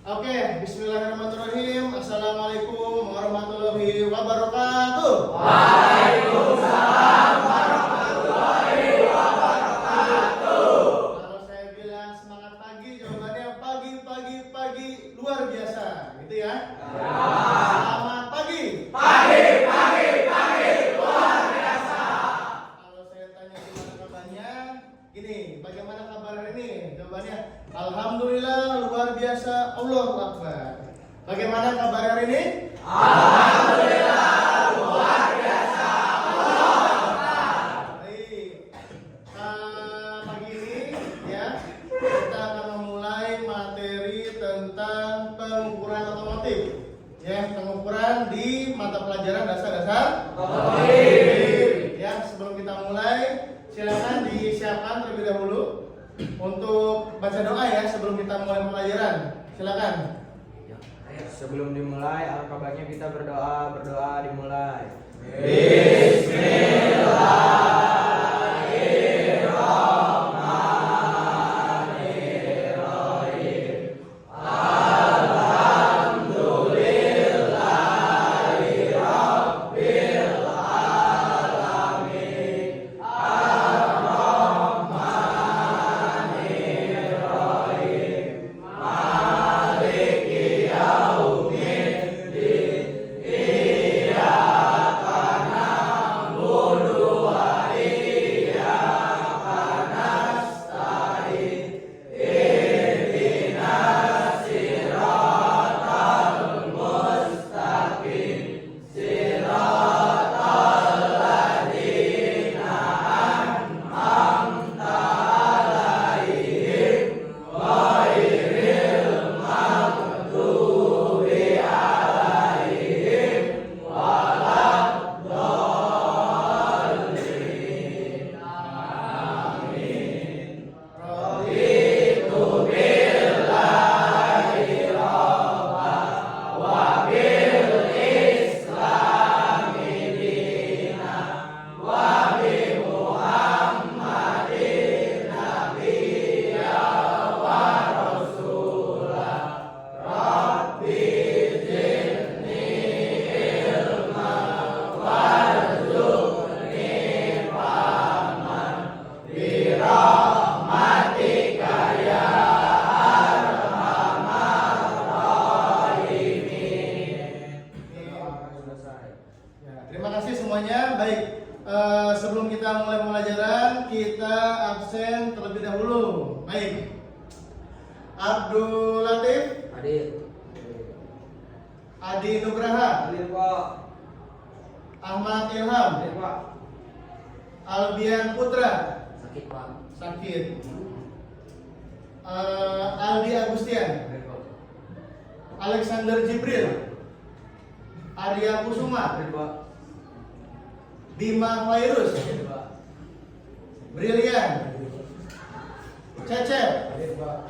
Oke, bismillahirrahmanirrahim. Assalamualaikum warahmatullahi wabarakatuh. Waalaikumsalam warahmatullahi wabarakatuh. Kalau saya bilang semangat pagi, jawabannya pagi luar biasa, gitu ya. Selamat pagi. Pagi luar biasa. Kalau saya tanya gimana kabarnya, gini, bagaimana kabar hari ini? Jawabannya, alhamdulillah luar biasa, Allahu Akbar. Bagaimana kabar hari ini? Alhamdulillah luar biasa. Baik. Pagi ini ya kita akan memulai materi tentang pengukuran otomotif. Ya, pengukuran di mata pelajaran dasar-dasar otomotif. Ya, sebelum kita mulai, silakan disiapkan terlebih dahulu untuk baca doa ya sebelum kita mulai pelajaran. Silakan. Sebelum dimulai, alangkah baiknya kita berdoa dimulai. Terima kasih semuanya. Baik, sebelum kita mulai pembelajaran, kita absen terlebih dahulu. Baik, Abdul Latif, Hadir. Adi Nugraha, Hadir, Pak. Ahmad Ilham, Hadir, Pak. Albian Putra, Sakit, Pak. sakit. Aldi Agustian, Hadir, Pak. Alexander Jibril, Arya Kusuma, Hadir, Pak. Bima Khairus, Hadir, Pak. Brilian, Cecep, Hadir, Pak.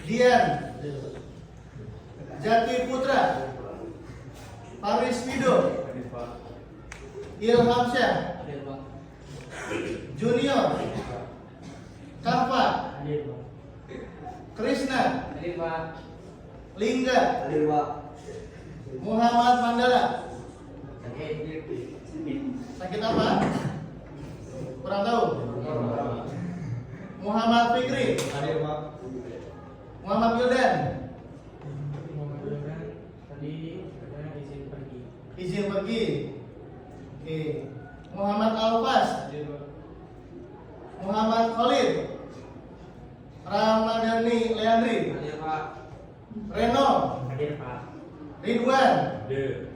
Dian, Jati Putra, Paris Wido, Hadir, Pak. Ilham Syah, Hadir, Pak. Junior, Kafa, Hadir, Pak. Krishna, Hadir, Pak. Lingga, Hadir, Pak. Muhammad Mandala. Sakit. Sakit apa? Kurang tahu. Muhammad Fikri, Hadir, Pak. Muhammad Wildan, Tadi katanya izin pergi. izin pergi. Oke. Muhammad Alfas, Hadir, Pak. Muhammad Khalid, Ramadhani Leandri, Hadir, Pak. Reno, Hadir, Pak. Ridwan. Hadir.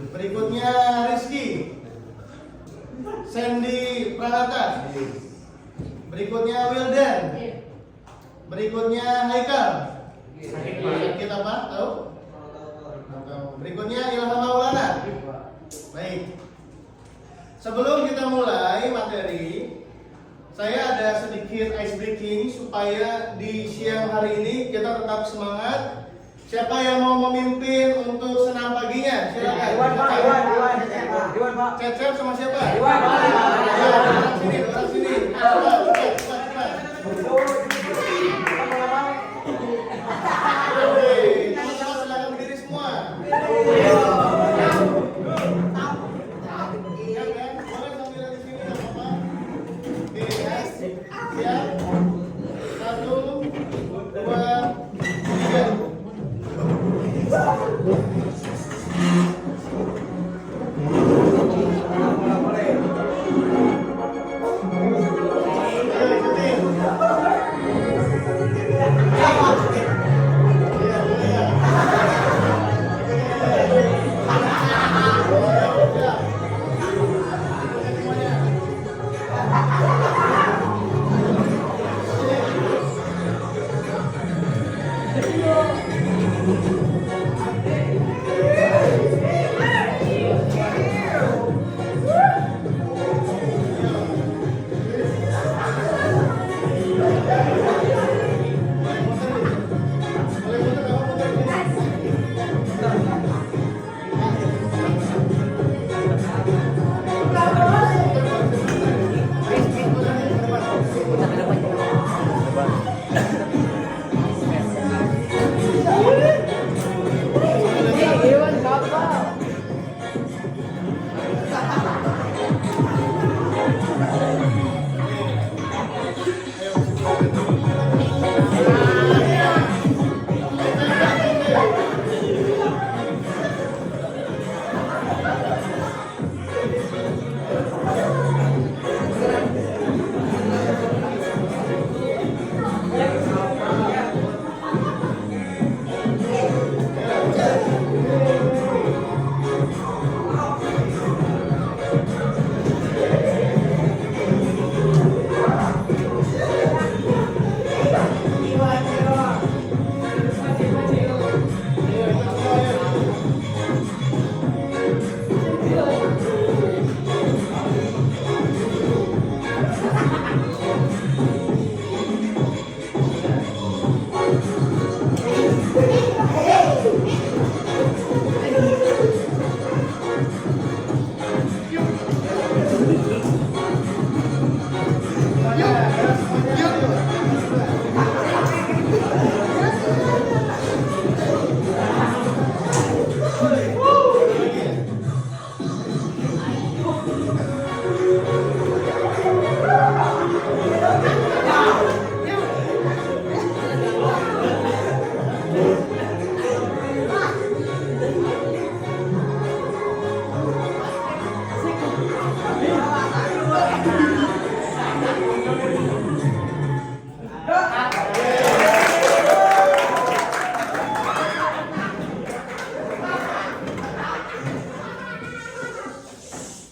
Berikutnya Rizky, Sandy Pranata. Berikutnya Wildan. Berikutnya Haikal. Sakit, Pak. Sakit apa? Tahu? Berikutnya Ilham Maulana. Baik. Sebelum kita mulai materi, saya ada sedikit ice breaking supaya di siang hari ini kita tetap semangat. Siapa yang mau memimpin untuk senam paginya? Silakan. Iwan, Pak. Iwan, Pak. Cecep sama siapa? Iwan, Pak. Orang sini, orang sini. Cepat.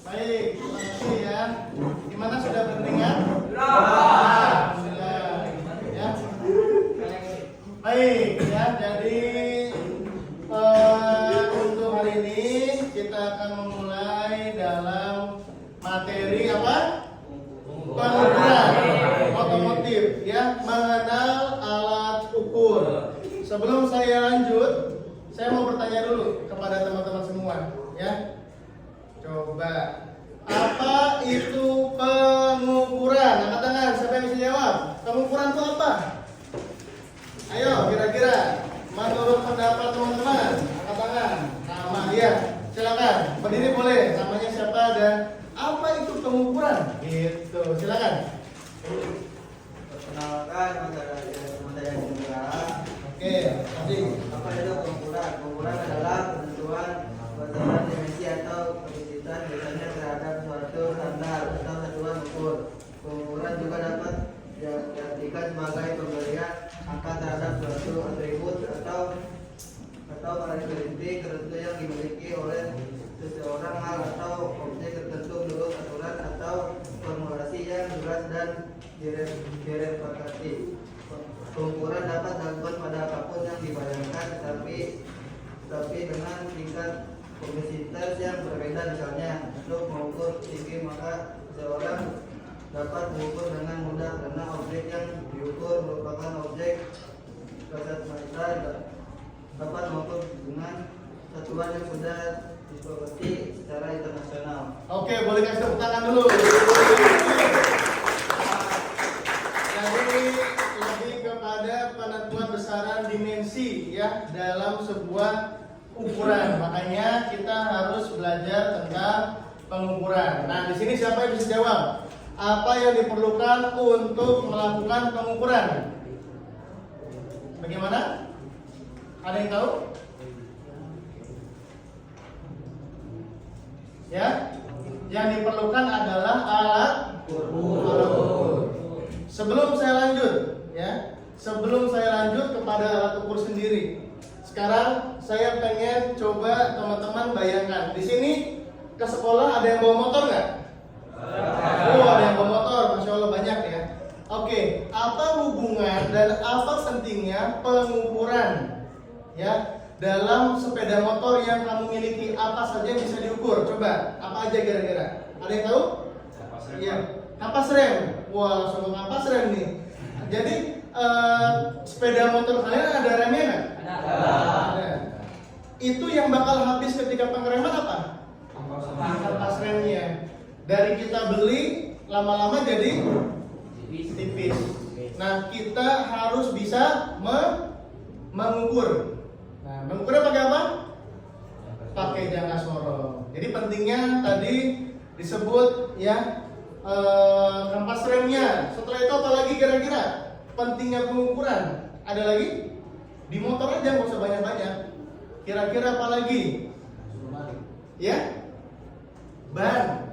Baik, terima kasih ya. Gimana sudah berdengar? Alhamdulillah. Ya. Baik, ya. Jadi untuk hari ini kita akan memulai dalam materi apa? Pengukuran otomotif, ya, mengenal alat ukur. Sebelum saya lanjut, saya mau bertanya dulu kepada teman-teman semua, ya. Coba, apa itu pengukuran? Angkat tangan, siapa yang bisa jawab? Pengukuran itu apa? Ayo, kira-kira menurut pendapat teman-teman, angkat tangan. Nama, ya, silakan. Berdiri boleh. Namanya siapa dan apa itu pengukuran? Gitu, silakan. Perkenalkan saya Indra. Oke, tadi. Apa itu pengukuran? Pengukuran adalah penentuan batasan dimensi atau kapasitas biasanya terhadap suatu standar atau satuan ukur. Pengukuran juga dapat diartikan sebagai pemberian angka terhadap suatu atribut atau karakteristik tertentu yang dimiliki oleh seseorang hal atau objek tertentu menurut aturan atau formulasi yang jelas dan direplikasi. Pengukuran dapat dilakukan pada apapun yang dibayangkan, tapi dengan tingkat kompleksitas yang berbeda. Misalnya, untuk mengukur tinggi maka seseorang dapat mengukur dengan mudah karena objek yang diukur merupakan objek kasat mata, dapat mengukur dengan satuan yang sudah disepakati secara internasional. Oke, boleh kasih tepuk tangan dulu. Jadi lebih kepada penentuan besaran dimensi, ya, dalam sebuah ukuran. Makanya kita harus belajar tentang pengukuran. Nah, di sini siapa yang bisa jawab? Apa yang diperlukan untuk melakukan pengukuran? Bagaimana? Ada yang tahu? Ya, yang diperlukan adalah alat ukur. Sebelum saya lanjut, ya, sebelum saya lanjut kepada alat ukur sendiri, sekarang saya pengen coba teman-teman bayangkan. Di sini ke sekolah ada yang bawa motor nggak? Oh, ada yang bawa motor, masya Allah banyak ya. Oke, apa hubungan dan apa pentingnya pengukuran ya dalam sepeda motor yang kamu miliki? Apa saja yang bisa diukur? Coba, apa aja kira-kira? Ada yang tahu? Iya, kampas rem. Wah, langsung ke kampas rem nih. Jadi sepeda motor kalian ada remnya nggak? Ada. Itu yang bakal habis ketika pengereman apa? Kampas remnya. Dari kita beli lama-lama jadi tipis. Nah, kita harus bisa mengukur. Nah, mengukurnya pakai apa? Pakai jangka sorong. Jadi pentingnya tadi disebut ya kampas remnya. Setelah itu apa lagi kira-kira? Pentingnya pengukuran. Ada lagi? Di motor aja nggak usah banyak-banyak. Kira-kira apa lagi? Ya? Ban.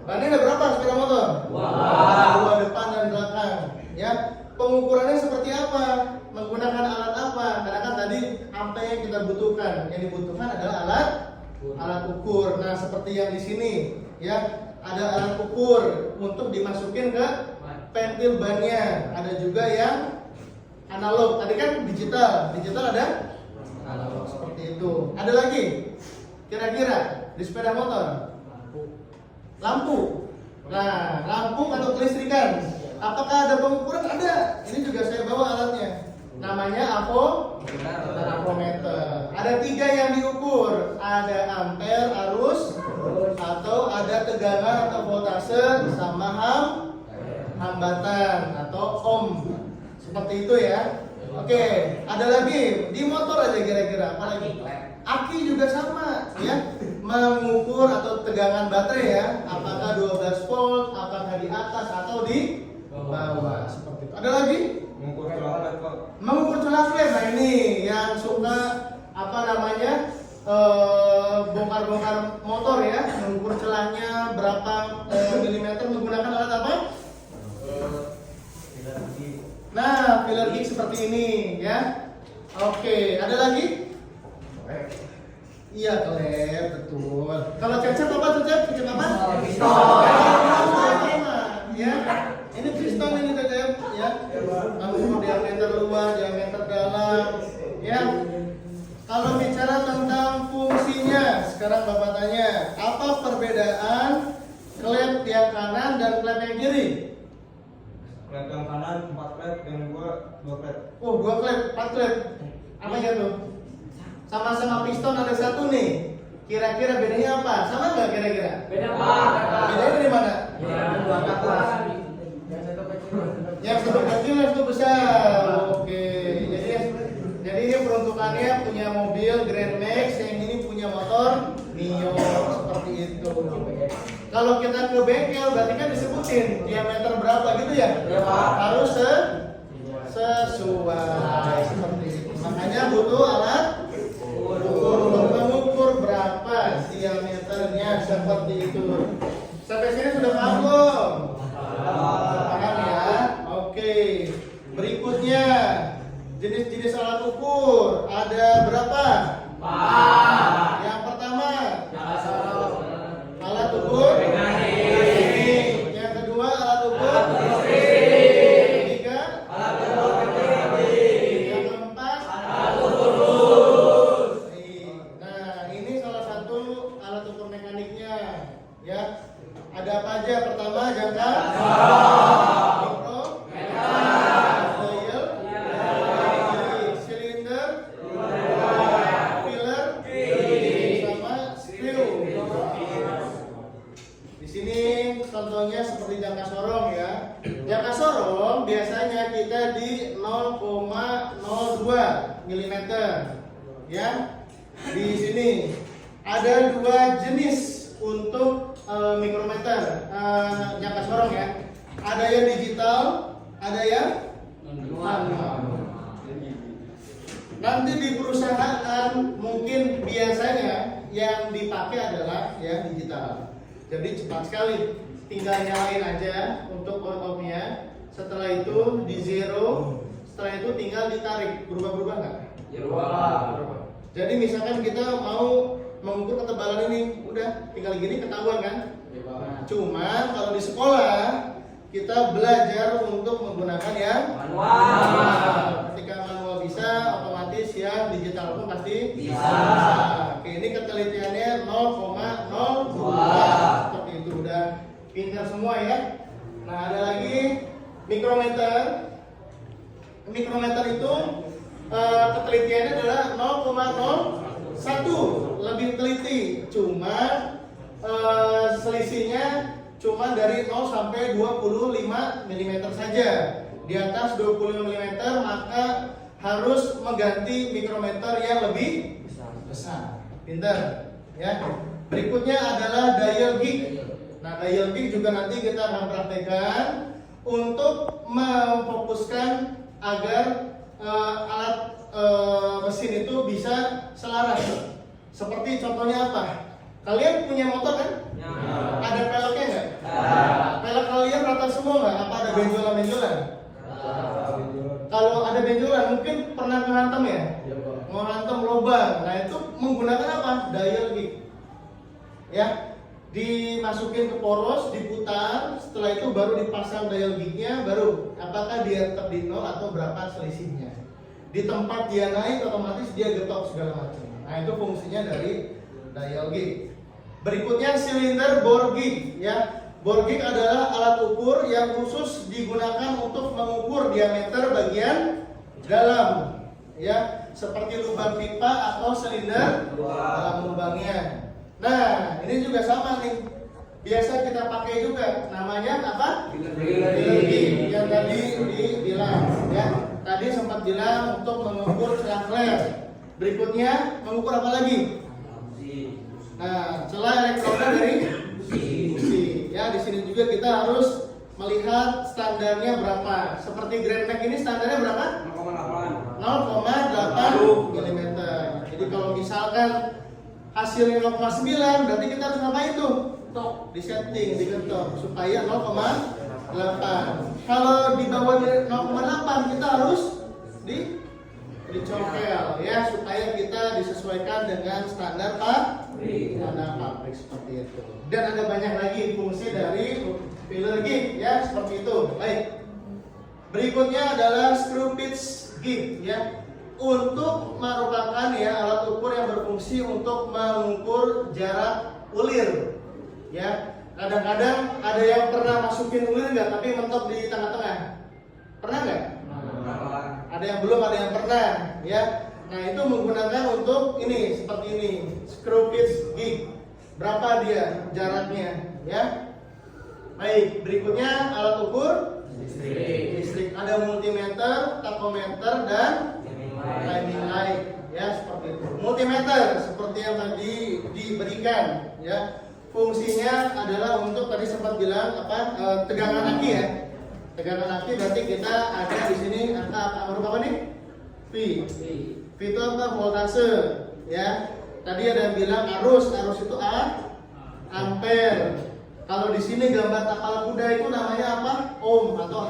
Bannya ada berapa sepeda motor? Dua depan dan belakang. Ya, pengukurannya seperti apa? Menggunakan alat apa? Karena kan tadi apa yang kita butuhkan? Yang dibutuhkan adalah alat ukur. Nah, seperti yang di sini, ya, ada alat ukur untuk dimasukin ke pentil bannya. Ada juga yang analog. Tadi kan digital ada analog seperti itu. Ada lagi? Kira-kira di sepeda motor? Lampu. Nah, lampu atau kelistrikan. Apakah ada pengukuran? Ada. Ini juga saya bawa alatnya. Namanya ampometer. Ada 3 yang diukur. Ada ampere, arus, atau ada tegangan atau voltase sama hambatan atau ohm. Seperti itu ya. Oke, ada lagi di motor aja kira-kira apa lagi? Aki juga sama ya, mengukur atau tegangan baterai ya, apakah 12 volt, apakah di atas atau di bawah seperti itu. Ada lagi? Mengukur celah led, Pak. Mengukur celah led. Nah, ini yang suka apa namanya bongkar-bongkar motor ya, mengukur celahnya berapa milimeter menggunakan alat apa? Nah, filler gig seperti ini ya. Oke, ada lagi? Iya, klep, betul. Kalau cecep apa tuh, Cep? Cecep apa? Piston. Ya. Ini piston ini cecep ya. Mengukur diameter luar, diameter dalam. Ya. Kalau bicara tentang fungsinya, sekarang Bapak tanya, apa perbedaan klep yang kanan dan klep yang kiri? Klep yang kanan 4 klep, yang 2 klep. Oh, 2 klep, 4 klep. Apa ya tuh? Sama-sama piston ada 1 nih. Kira-kira bedanya apa? Sama nggak kira-kira? Beda, Pak. Bedanya dari mana? Yang satu kecil. Yang satu kecil, yang satu besar. Oke. Jadi ini peruntukannya punya mobil Grand Max, yang ini punya motor Mio seperti itu. Kalau kita ke bengkel berarti kan disebutin diameter berapa gitu ya? Harus sesuai seperti itu. Makanya butuh alat ukur mengukur berapa diameternya seperti itu. Sampai sini sudah paham belum? Paham ya? Oke. Berikutnya jenis-jenis alat ukur ada berapa? 4. Yang pertama alat ukur mekanik. Yang kedua alat ukur listrik. Ketiga alat ukur mekanik. Yang keempat alat ukur lurus. Nah, ini salah satu alat ukur mekaniknya ya. Ada apa aja? Pertama jangka mikro, dial, silinder, filler, sama screw. Di sini contohnya seperti jangka sorong ya. Jangka sorong biasanya kita di 0,02 mm ya. Di sini ada 2 jenis untuk mikrometer jangka sorong ya. Ada yang digital, ada yang manual. Nanti di perusahaan mungkin biasanya yang dipakai adalah yang digital. Jadi cepat sekali, tinggal nyalain aja untuk on off-nya. Setelah itu di zero, setelah itu tinggal ditarik. Berubah-berubah nggak? Berubah. Jadi misalkan kita mau mengukur ketebalan ini, udah tinggal gini ketahuan kan? Nah, cuman kalau di sekolah kita belajar untuk menggunakan yang Manual. Ketika manual bisa, otomatis yang digital pun pasti Bisa. Oke, ini ketelitiannya 0,02. Seperti itu, udah pintar semua ya. Nah, ada lagi mikrometer. Mikrometer itu ketelitiannya adalah 0,01, lebih teliti. Cuma selisihnya cuma dari 0 sampai 25 mm saja. Di atas 25 mm maka harus mengganti mikrometer yang lebih besar. Pintar ya. Berikutnya adalah dial gauge. Nah, dial gauge juga nanti kita akan praktekkan untuk memfokuskan agar alat mesin itu bisa selaras. Seperti contohnya apa? Kalian punya motor kan? Ya. Ada peleknya nggak? Ada. Pelek kalian rata semua nggak? Apa ada benjolan-benjolan? Kalau ada benjolan mungkin pernah ngehantam ya? Menghantam lubang. Nah, itu menggunakan apa? Dial gauge. Ya, dimasukin ke poros, diputar, setelah itu baru dipasang dial gauge-nya, baru apakah dia tetap di 0 atau berapa selisihnya. Di tempat dia naik otomatis dia getok segala macam. Nah, itu fungsinya dari dial gauge. Berikutnya silinder bore gauge ya. Bore gauge adalah alat ukur yang khusus digunakan untuk mengukur diameter bagian dalam ya, seperti lubang pipa atau silinder dalam lubangnya. Nah, ini juga sama nih. Biasa kita pakai juga. Namanya apa? Filler gauge. Yang tadi dibilang ya. Tadi sempat bilang untuk mengukur celah flare. Berikutnya mengukur apa lagi? Nah, celah elektroda dari busi. Ya, di sini juga kita harus melihat standarnya berapa. Seperti Grand Max ini standarnya berapa? 0,8 mm. Jadi kalau misalkan hasilnya 0,9, berarti kita harus ngapain tuh? Di setting, diketok supaya 0,8. Kalau di bawah 0,8 kita harus dicokel ya, supaya kita disesuaikan dengan standar pabrik seperti itu. Dan ada banyak lagi fungsi dari filler gauge ya, seperti itu. Baik. Berikutnya adalah screw pitch gauge ya. Untuk merupakan ya alat ukur yang berfungsi untuk mengukur jarak ulir ya. Kadang-kadang ada yang pernah masukin ulir nggak tapi mentok di tengah-tengah, pernah nggak? Ada yang belum, ada yang pernah ya. Nah, itu menggunakan untuk ini seperti ini, screw pitch gauge. Berapa dia jaraknya ya. Baik, berikutnya alat ukur listrik. Ada multimeter, tachometer dan timing light ya, seperti itu. Multimeter seperti yang tadi diberikan ya. Fungsinya adalah untuk tadi sempat bilang apa? Tegangan aki ya. Tegangan aki berarti kita ada di sini angka huruf apa nih? V. V itu apa? Voltase ya. Tadi ada yang bilang arus itu ampere. Kalau di sini gambar tapal kuda itu namanya apa? Ohm atau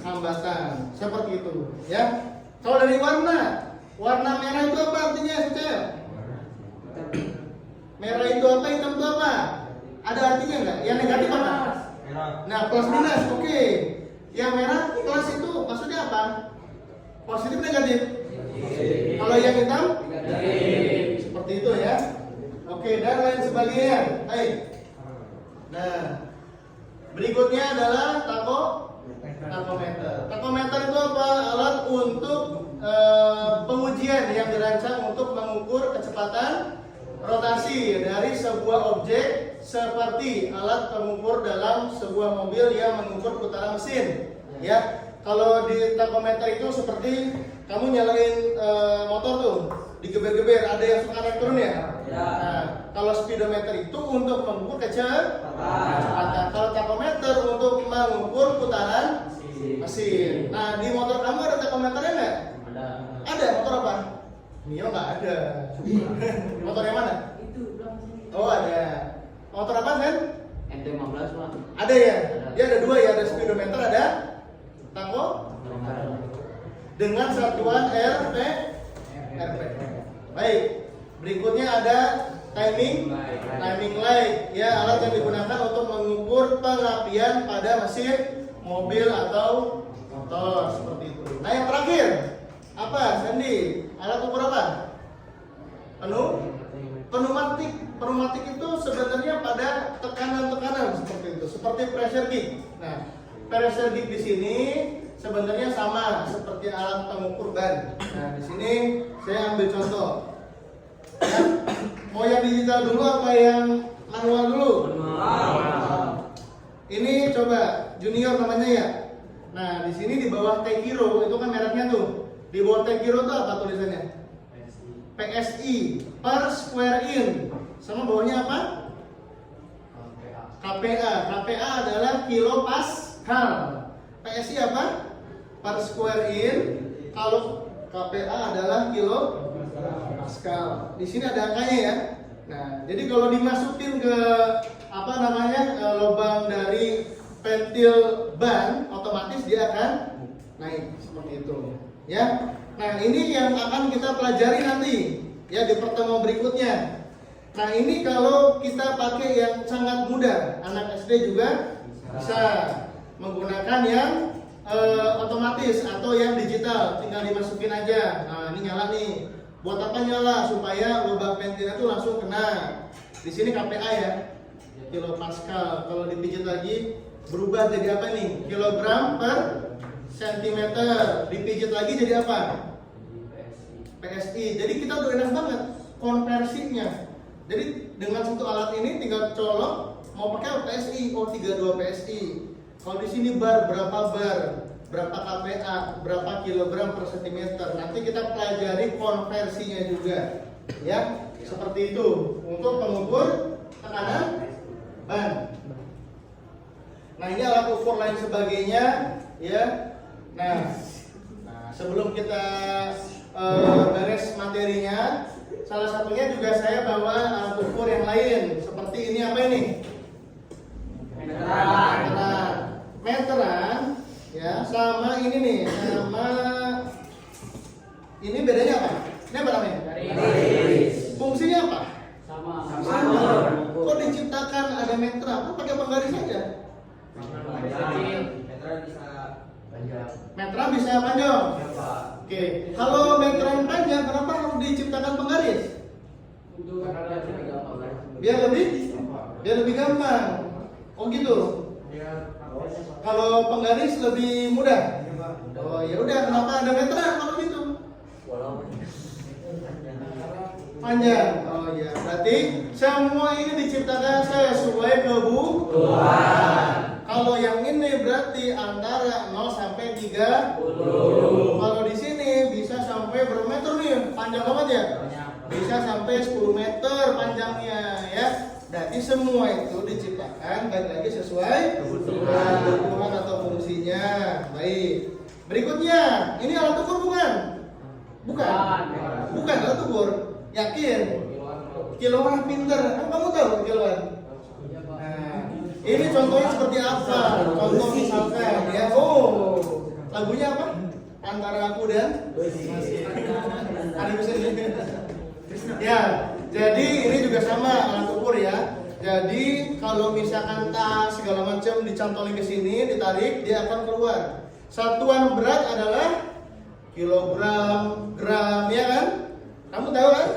hambatan. Seperti itu ya. Kalau dari warna merah itu apa artinya, Cel? Merah itu apa, hitam itu apa? Ada artinya nggak? Yang negatif apa? Nah, plus minus, oke. Yang merah plus itu maksudnya apa? Positif negatif? Kalau yang hitam? Seperti itu ya. Oke, dan lain sebagainya. Baik. Nah, berikutnya adalah tachometer. Tachometer itu apa? Alat untuk pengujian yang dirancang untuk mengukur kecepatan rotasi dari sebuah objek, seperti alat pengukur dalam sebuah mobil yang mengukur putaran mesin. Ya, kalau di tachometer itu seperti kamu nyalain motor tuh, digeber-geber, ada yang suka naik turun ya. Nah, kalau speedometer itu untuk mengukur kecepatan. Kalau tachometer untuk mengukur putaran mesin. Nah, di motor kamu ada tachometernya nggak? Ada. Motor apa? Mio nggak ada. Motor yang mana? Oh, ada. Motor apa, Sen? MT-15 Pak. Ada ya? Dia ada dua ya, ada speedometer, ada tacho dengan satuan RPM. Baik. Berikutnya ada timing light, ya, alat yang digunakan untuk mengukur pengapian pada mesin mobil atau motor seperti itu. Nah, yang terakhir apa, Sandy? Alat ukur apa? Pneumatik. Pneumatik itu sebenarnya pada tekanan-tekanan seperti itu, seperti pressure gauge. Nah, pressure gauge di sini sebenarnya sama seperti alat pengukur ban. Nah, di sini saya ambil contoh. Ya, mau yang digital dulu apa yang manual dulu? Ini coba junior namanya ya. Nah, di sini di bawah Tekiro itu kan mereknya tuh. Di bawah Tekiro tuh apa tulisannya? PSI per square in. Sama bawahnya apa? KPA. KPA adalah kilo pascal. PSI apa? Per square in. Kalau KPA adalah kilo pascal. Di sini ada angkanya ya. Nah, jadi kalau dimasukin ke apa namanya lubang dari ventil ban, otomatis dia akan naik seperti itu. Ya. Nah, ini yang akan kita pelajari nanti ya di pertemuan berikutnya. Nah, ini kalau kita pakai yang sangat mudah, anak SD juga bisa menggunakan yang otomatis atau yang digital, tinggal dimasukin aja. Nah, ini nyala nih. Buat apa nyala? Supaya lubang ventilnya itu langsung kena. Di sini KPA ya, kilo pascal. Kalau dipijit lagi berubah jadi apa nih? Kilogram per sentimeter. Dipijit lagi jadi apa? PSI. Jadi kita udah enak banget konversinya. Jadi dengan satu alat ini tinggal colok mau pakai PSI, oh 32 PSI. Kalau di sini bar, berapa KPA, berapa kilogram per sentimeter. Nanti kita pelajari konversinya juga. Ya, seperti itu untuk pengukur tekanan ban. Nah, ini alat ukur lain sebagainya, ya. Nah, sebelum kita beres materinya, salah satunya juga saya bawa alat ukur yang lain. Seperti ini apa ini? Meteran, ya, sama ini nih, sama ini bedanya apa? Ini apa namanya? Fungsinya apa? Sama. Kok diciptakan ada meteran? Kok pakai penggaris saja? Meteran bisa panjang. Oke, kalau meteran panjang, kenapa harus diciptakan penggaris? Biar lebih gampang. Oh gitu. Kalau penggaris lebih mudah. Oh ya udah, kenapa ada meteran kalau gitu? Panjang. Oh ya, berarti semua ini diciptakan sesuai kebutuhan. Kalau yang ini berarti antara 0 sampai 30. Kalau di sini bisa sampai berapa meter nih? Panjang banget ya? Bisa sampai 10 meter panjangnya ya. Berarti semua itu diciptakan balik lagi sesuai kebutuhan atau fungsinya. Baik. Berikutnya, ini alat ukur bukan? Bukan alat ukur. Yakin? Kiloan pinter. Kamu tahu kiloan? Nah, ini contohnya seperti apa? Contoh misalkan ya. Oh, lagunya apa? Antara aku dan ada bisa ya. Jadi ini juga sama alat ukur ya. Jadi kalau misalkan tas segala macam dicantolin ke sini, ditarik, dia akan keluar. Satuan berat adalah kilogram, gram, ya kan? Kamu tahu kan?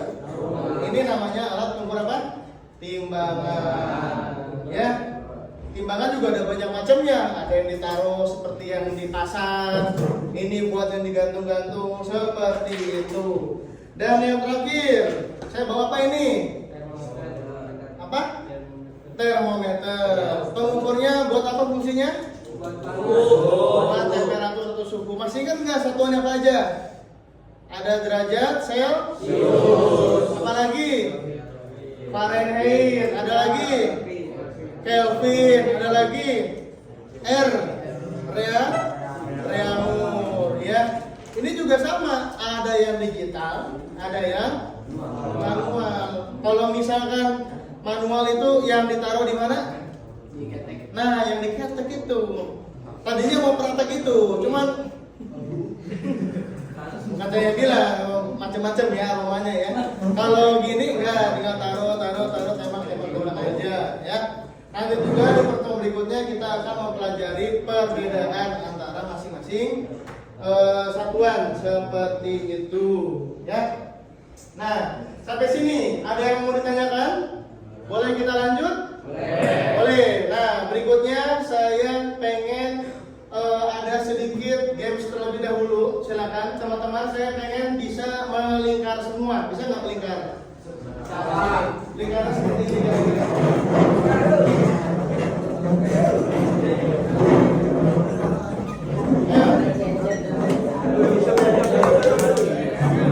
Ini namanya alat pengukur apa? Timbangan. Ya. Timbangan juga ada banyak macamnya. Ada yang ditaruh seperti yang dipasang. Ini buat yang digantung-gantung seperti itu. Dan yang terakhir, saya bawa apa ini? Apa? Termometer. Pengukurnya buat apa fungsinya? Buat temperatur atau suhu. Masih ingat nggak satuannya apa aja? Ada derajat, Celcius. Apa lagi? Fahrenheit. Ada lagi? Kelvin. Ada lagi? Reaumur. Ya. Ini juga sama. Ada yang digital, ada yang manual. Kalau misalkan manual itu yang ditaruh di mana? Nah, yang diketek itu. Tadinya mau praktek itu, cuman katanya bilang macam-macam ya aromanya ya. Kalau gini enggak, tinggal taruh, tembak ulang aja ya. Nanti juga di pertemuan berikutnya kita akan mempelajari perbedaan antara masing-masing satuan seperti itu ya. Nah, sampai sini ada yang mau ditanyakan? Boleh kita lanjut? Boleh. Nah, berikutnya saya pengen ada sedikit games terlebih dahulu. Silakan teman-teman, saya pengen bisa melingkar semua. Bisa nggak melingkar? Lingkaran seperti ini kira-kira.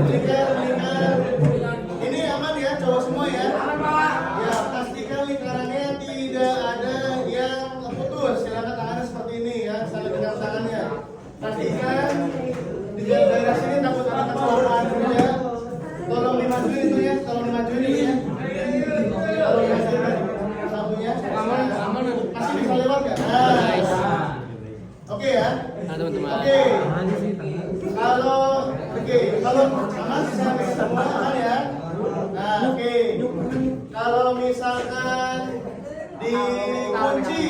Lingkar. Ini aman ya, cowok semua ya? Ya, pastikan lingkarannya tidak ada yang putus. Silakan tangannya seperti ini ya, saling pegang tangannya. Pastikan di daerah sini takut ada kecolongan ya. Tolong dimajuin itu ya, tolong dimajuin ini ya. Tolong dimajuin satunya. Aman. Masih bisa lewat nggak? Oke ya. Oke. Kalau aman bisa semua aman ya. Nah, oke. Kalau misalkan dikunci,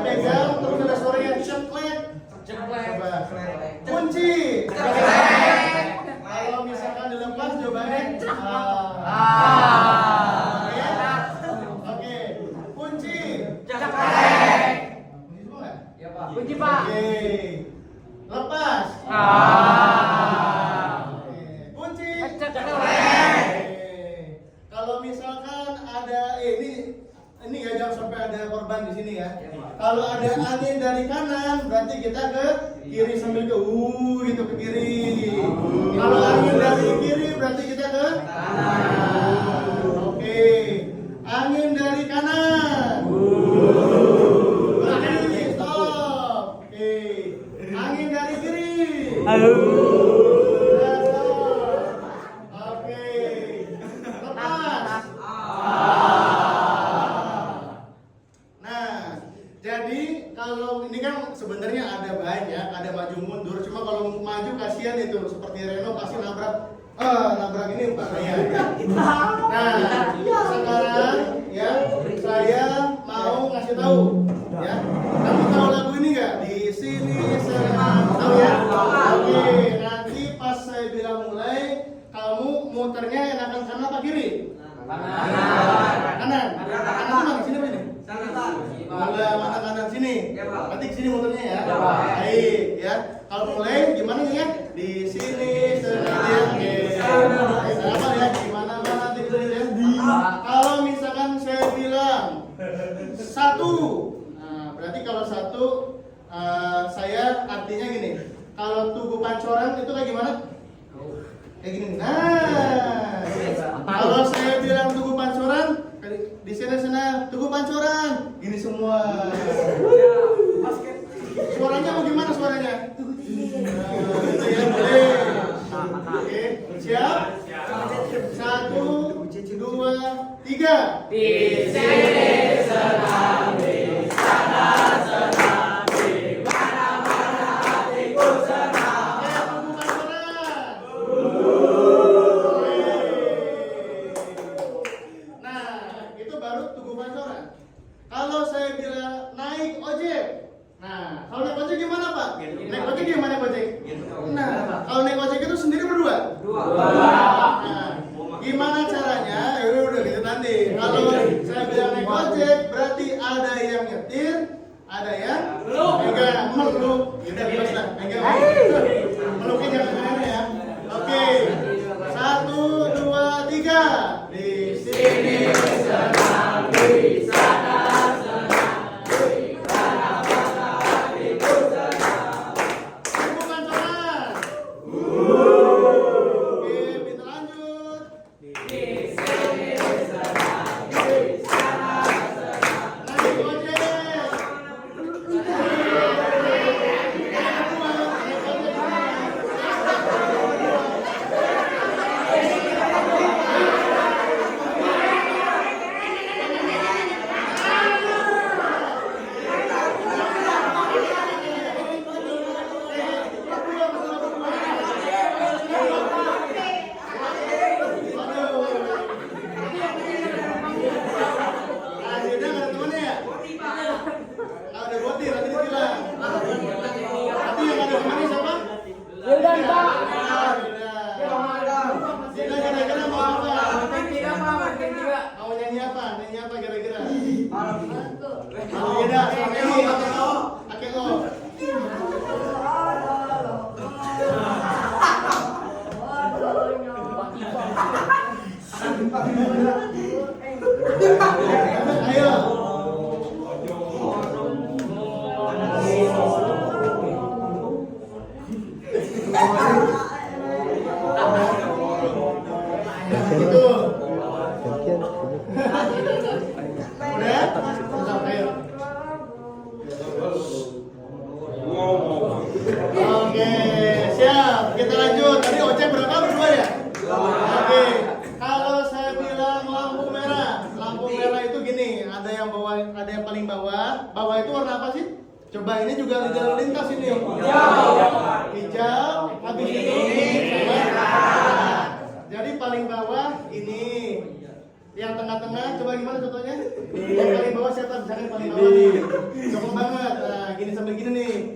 pegang terus ada suara yang ceklek. Kunci. Kalau misalkan dilepas jawabannya Oke. Kunci. Kunci Pak. Oke. Lepas. Kunci. Kalau misalkan ada ini ya, jangan sampai ada korban di sini ya. Kalau ada angin dari kanan, berarti kita ke kiri sambil gitu ke kiri. Kalau angin dari kiri, berarti kita ke kanan. Oke. Angin dari kanan. Berhenti, stop. Oke. Angin dari kiri. Oke. Lepas. Nah, jadi kalau ini kan sebenarnya ada banyak, ada maju mundur. Cuma kalau maju kasihan itu, seperti Reno pasti nabrak ini bahaya. Nah, sekarang ya saya mau ngasih tahu ya. Kamu tahu lagu ini nggak? Di sini senang. Tahu ya? Oke, nanti pas saya bilang mulai, kamu muternya enakan kanan apa kiri? Kanan. Kanan mana? Sini apa ini? Mana kanan sini? Berarti sini muternya ya. Baik ya. Kalau mulai gimana ya? Di sini senang. Apa ya? Gimana nanti ya? Kalau misalkan saya bilang 1, nah, berarti kalau 1 saya artinya gini. Kalau Tugu Pancoran itu kayak gimana? Kayak gini. Nah, kalau saya bilang Tugu Pancoran, di sana Tugu Pancoran, gini semua. Suaranya mau gimana suaranya? Itu ya boleh. Oke, siap? 1, 2, 3. Di sini senang, di sana senang, di mana-mana hatiku senang. Tugu Pancoran. Nah, itu baru Tugu Pancoran. Kalau saya bilang naik ojek, nah kalau naik ojek gimana Pak? Naik ojek gimana ojek? Nah, kalau naik ojek itu sendiri berdua? Nah, gimana caranya? Ya udah gitu nanti. Kalau saya bilang naik ojek, berarti apa? Nanya apa kira-kira? Aku. Beda. Akelo. Ayo. Itu. Udah? Ayo. Oke, siap. Kita lanjut. Tadi ojek berapa? Berdua ya? Oke. Kalau saya bilang lampu merah itu gini. Ada yang bawah, ada yang paling bawah. Bawah itu warna apa sih? Coba ini juga lalu lintas ini. Hijau. Habis itu merah. Jadi paling bawah ini. Yang tengah-tengah, coba gimana contohnya? Yang paling bawah siapa? Misalkan paling bawah nih. Coklat banget. Nah, gini sambil gini nih.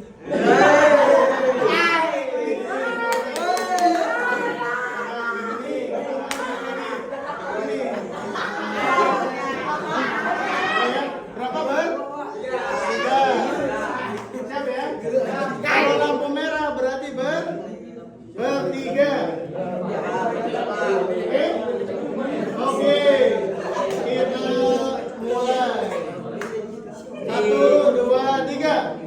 Berapa, Bang? 3. Siap ya? Kalau lampu merah berarti bertiga. Oke, kita mulai. 1, 2, 3.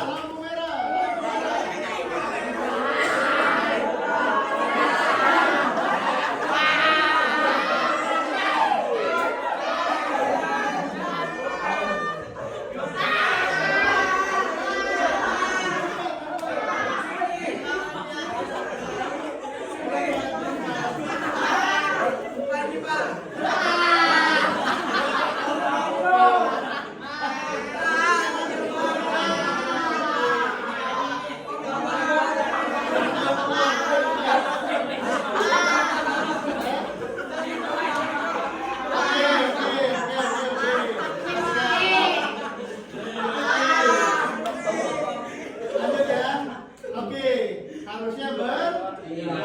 Lampu merah. Lanjut ya. Oke, harusnya bertiga.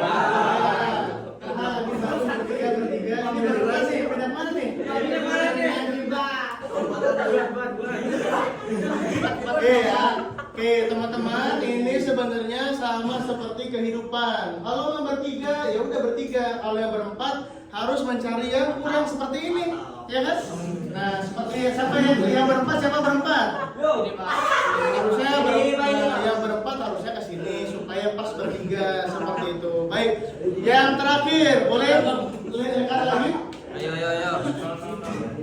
Ini bertiga sih. Pindah mana nih? Oke ya. Oke teman-teman, ini sebenarnya sama seperti kehidupan. Kalau yang bertiga, ya udah bertiga. Kalau yang berempat harus mencari yang kurang seperti ini, ya kan? Nah, seperti siapa yang berempat? Siapa berempat? Harusnya yang berempat harusnya ke sini supaya pas bertiga seperti itu. Baik, yang terakhir boleh lihat lagi? Ayo.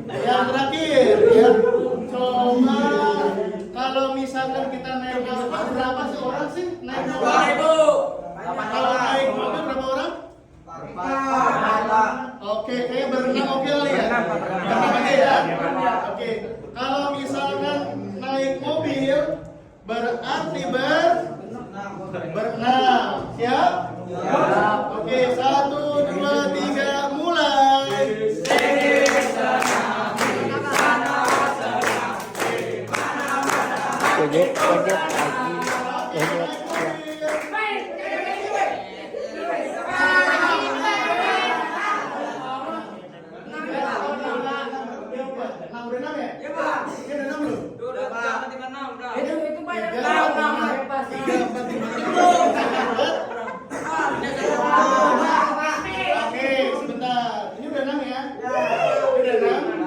Yang terakhir ya, coba kalau misalkan kita naik kapal berapa sih orang sih naik kapal? Kalau naik mobil berapa orang? Oke, kayak berenang oke kali ya? Berenang aja ya? Oke, kalau misalkan naik mobil berarti berenam. Siap? Oke, 1, 2, 3, mulai. Ojek lagi. Berenang ya? Iya, Pak. Ini berenang belum? Udah, Pak. 5, 6 udah. Itu Pak. 3, 4, 5. Oke, sebentar. Ini udah 6 ya? Udah 6?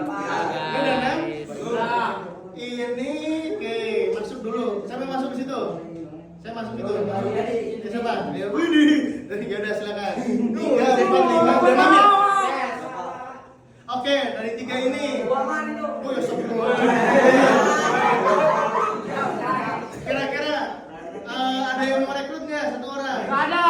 Udah 6? Ini, oke, masuk dulu. Siapa yang masuk ke situ? Saya masuk itu. Ya, siapa? Ya, widih. Ya udah silakan. 3, 4, 5. Udah 6 ya? Oke, dari 3 ini. Oh, ya astagfirullah. Kira-kira ada yang mau rekrut nggak? 1 orang? Ada.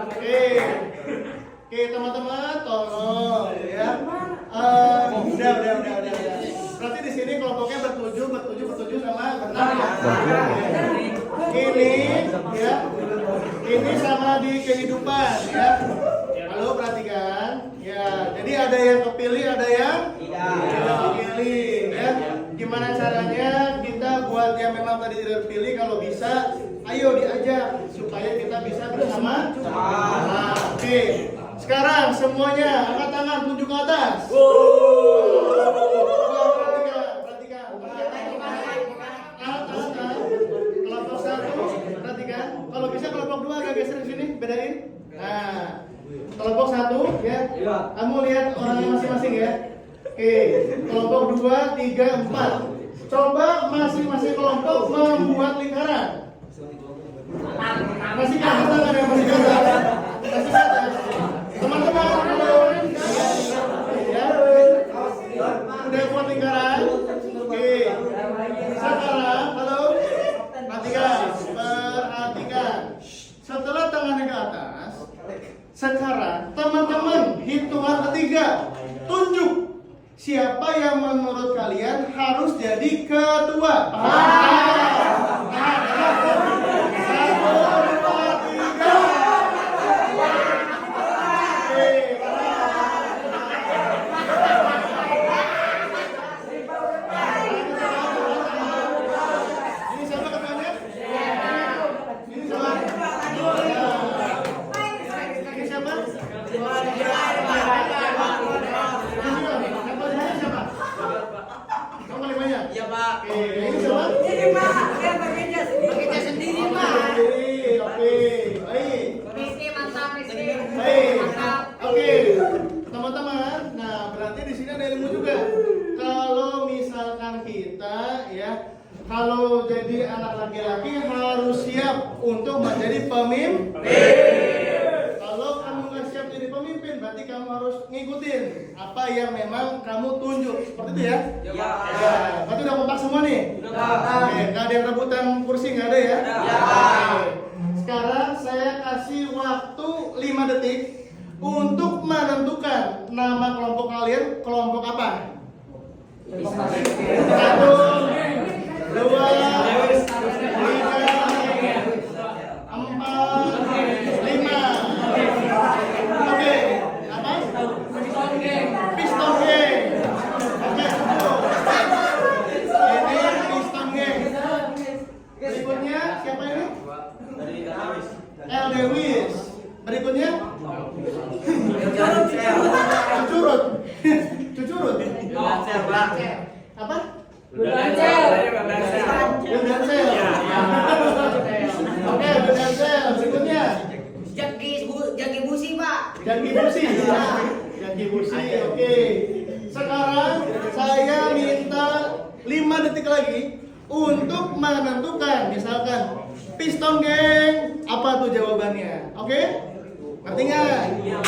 Oke, teman-teman, tolong ya. Udah. Berarti di sini kelompoknya bertujuh sama berenang ya. Ini ya. Ini sama di kehidupan ya. Halo, perhatikan. Ya, jadi ada yang kepilih, ada yang tidak kepilih ya. Gimana caranya kita buat yang memang tadi tidak terpilih, kalau bisa ayo diajak supaya kita bisa bersama. Nah, oke. Sekarang semuanya angkat tangan, tunjuk ke atas. Perhatikan. Kelompok satu, perhatikan. Kalau bisa kelompok dua agak geser ke sini, bedain. Nah, kelompok satu ya. Kamu lihat orangnya masing-masing ya. Oke, kelompok 2, 3, 4. Coba masing-masing kelompok membuat lingkaran. Masih ke atas tangan ya, masih ke atas. Masih ke atas. Teman-teman, ya. Udah buat lingkaran. Oke. Sekarang, halo. Perhatikan. Setelah tangannya ke atas, sekarang teman-teman hitungan ketiga tunjuk siapa yang menurut kalian harus jadi ketua. Teman-teman, nah berarti di sini ada ilmu juga. Kalau misalkan kita ya, kalau jadi anak laki-laki harus siap untuk menjadi pemimpin. Kalau kamu nggak siap jadi pemimpin, berarti kamu harus ngikutin apa yang memang kamu tunjuk. Seperti itu ya? Ya. Berarti udah kompak semua nih? Oke, nggak ada yang rebutan kursi, nggak ada ya? Oke. Sekarang saya kasih waktu 5 detik untuk menentukan nama kelompok kalian kelompok apa? 1, 2, 3, 4, 5. Oke, apa? Piston Gang. Oke, ini Piston Gang. Berikutnya siapa ini? L. Lewis. Berikutnya Cucurut. Apa? Ludansel. Oke, Ludansel. Berikutnya Jaki busi, Pak. Jaki busi. Oke. Sekarang saya minta 5 detik lagi untuk menentukan, misalkan Piston Gang, apa tuh jawabannya? Oke? Ngerti nggak? Iya.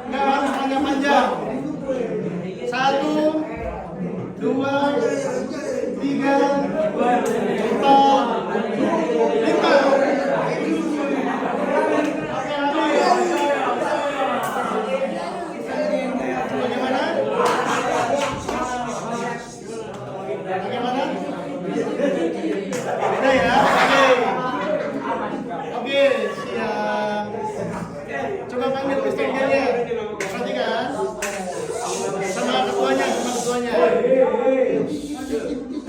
Nggak harus panjang-panjang. 1, 2, 3, 4, 5. Bagaimana? Beda ya? Oke, siap. Coba panggil Piston Gang-nya. Perhatikan. Sama ketuanya.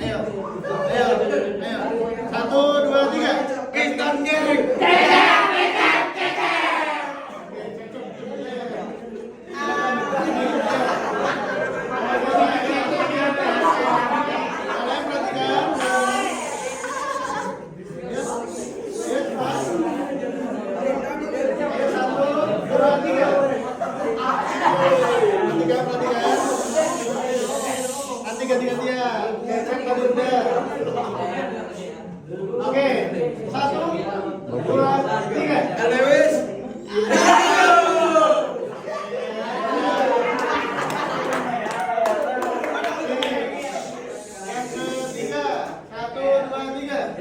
Ayo. 1, 2, 3. Piston Gang. Oke, 1, 2, 3. Lewis. Yang ketiga, 1, 2, 3.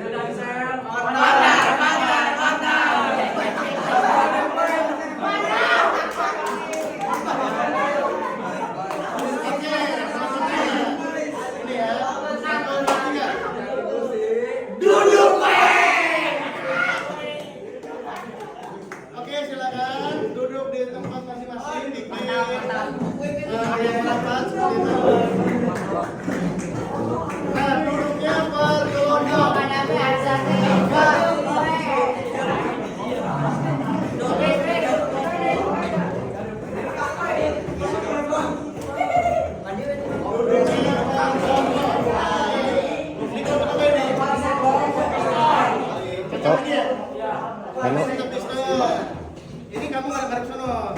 Ini kamu ngarep sono.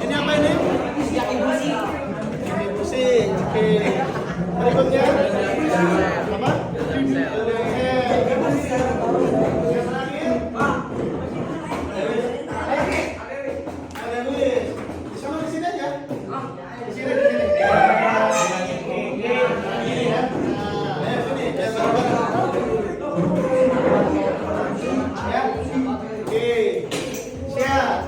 Ini apa ini? Jaki busi. Ini busi. Oke. Berikutnya apa? Siapa lagi? Ada Luis. Di sana di sini aja. Di sini. Ini ya. Nah, ayo sini. Ya. Oke. Siap.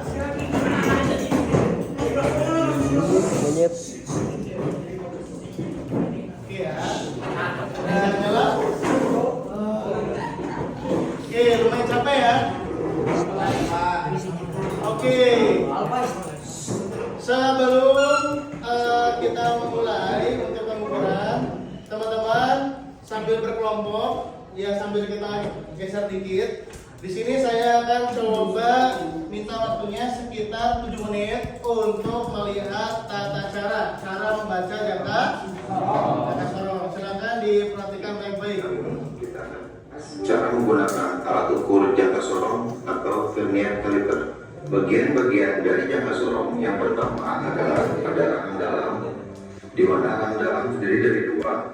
Oke ya. Udah nyala? Oke, lumayan capek ya. Oke. Sebelum kita memulai untuk pengukuran, teman-teman sambil berkelompok, ya sambil kita geser dikit. Di sini saya akan coba minta waktunya sekitar 7 menit untuk melihat tata cara membaca jangka sorong. Silakan diperhatikan baik-baik. Cara menggunakan alat ukur jangka sorong atau vernier caliper. Bagian-bagian dari jangka sorong yang pertama adalah pada rahang dalam, di mana rahang dalam terdiri dari dua.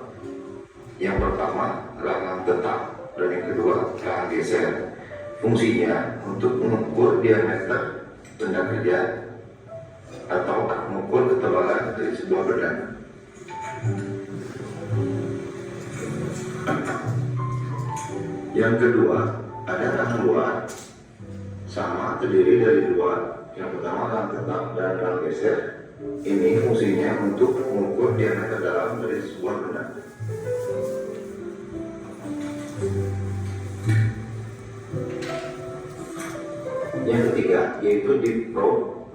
Yang pertama rahang tetap dan yang kedua rahang geser. Fungsinya untuk mengukur diameter benda kerja atau mengukur ketebalan dari sebuah benda. Yang kedua ada rahang luar, sama terdiri dari dua. Yang pertama rahang tetap dan rahang geser. Ini fungsinya untuk mengukur diameter dalam dari sebuah benda. Yang ketiga yaitu deep probe,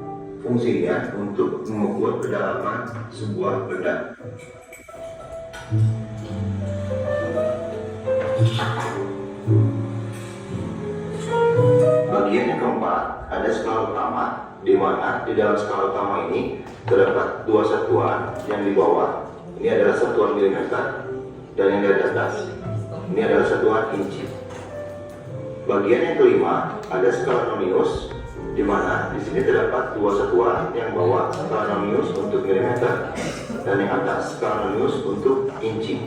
fungsinya untuk mengukur kedalaman sebuah benda. Bagian yang keempat ada skala utama, di mana di dalam skala utama ini terdapat dua satuan. Yang di bawah ini adalah satuan milimeter dan yang di atas ini adalah satuan inci. Bagian yang kelima ada skala nonius, di mana di sini terdapat dua satuan. Yang bawah skala nonius untuk milimeter dan yang atas skala nonius untuk inci.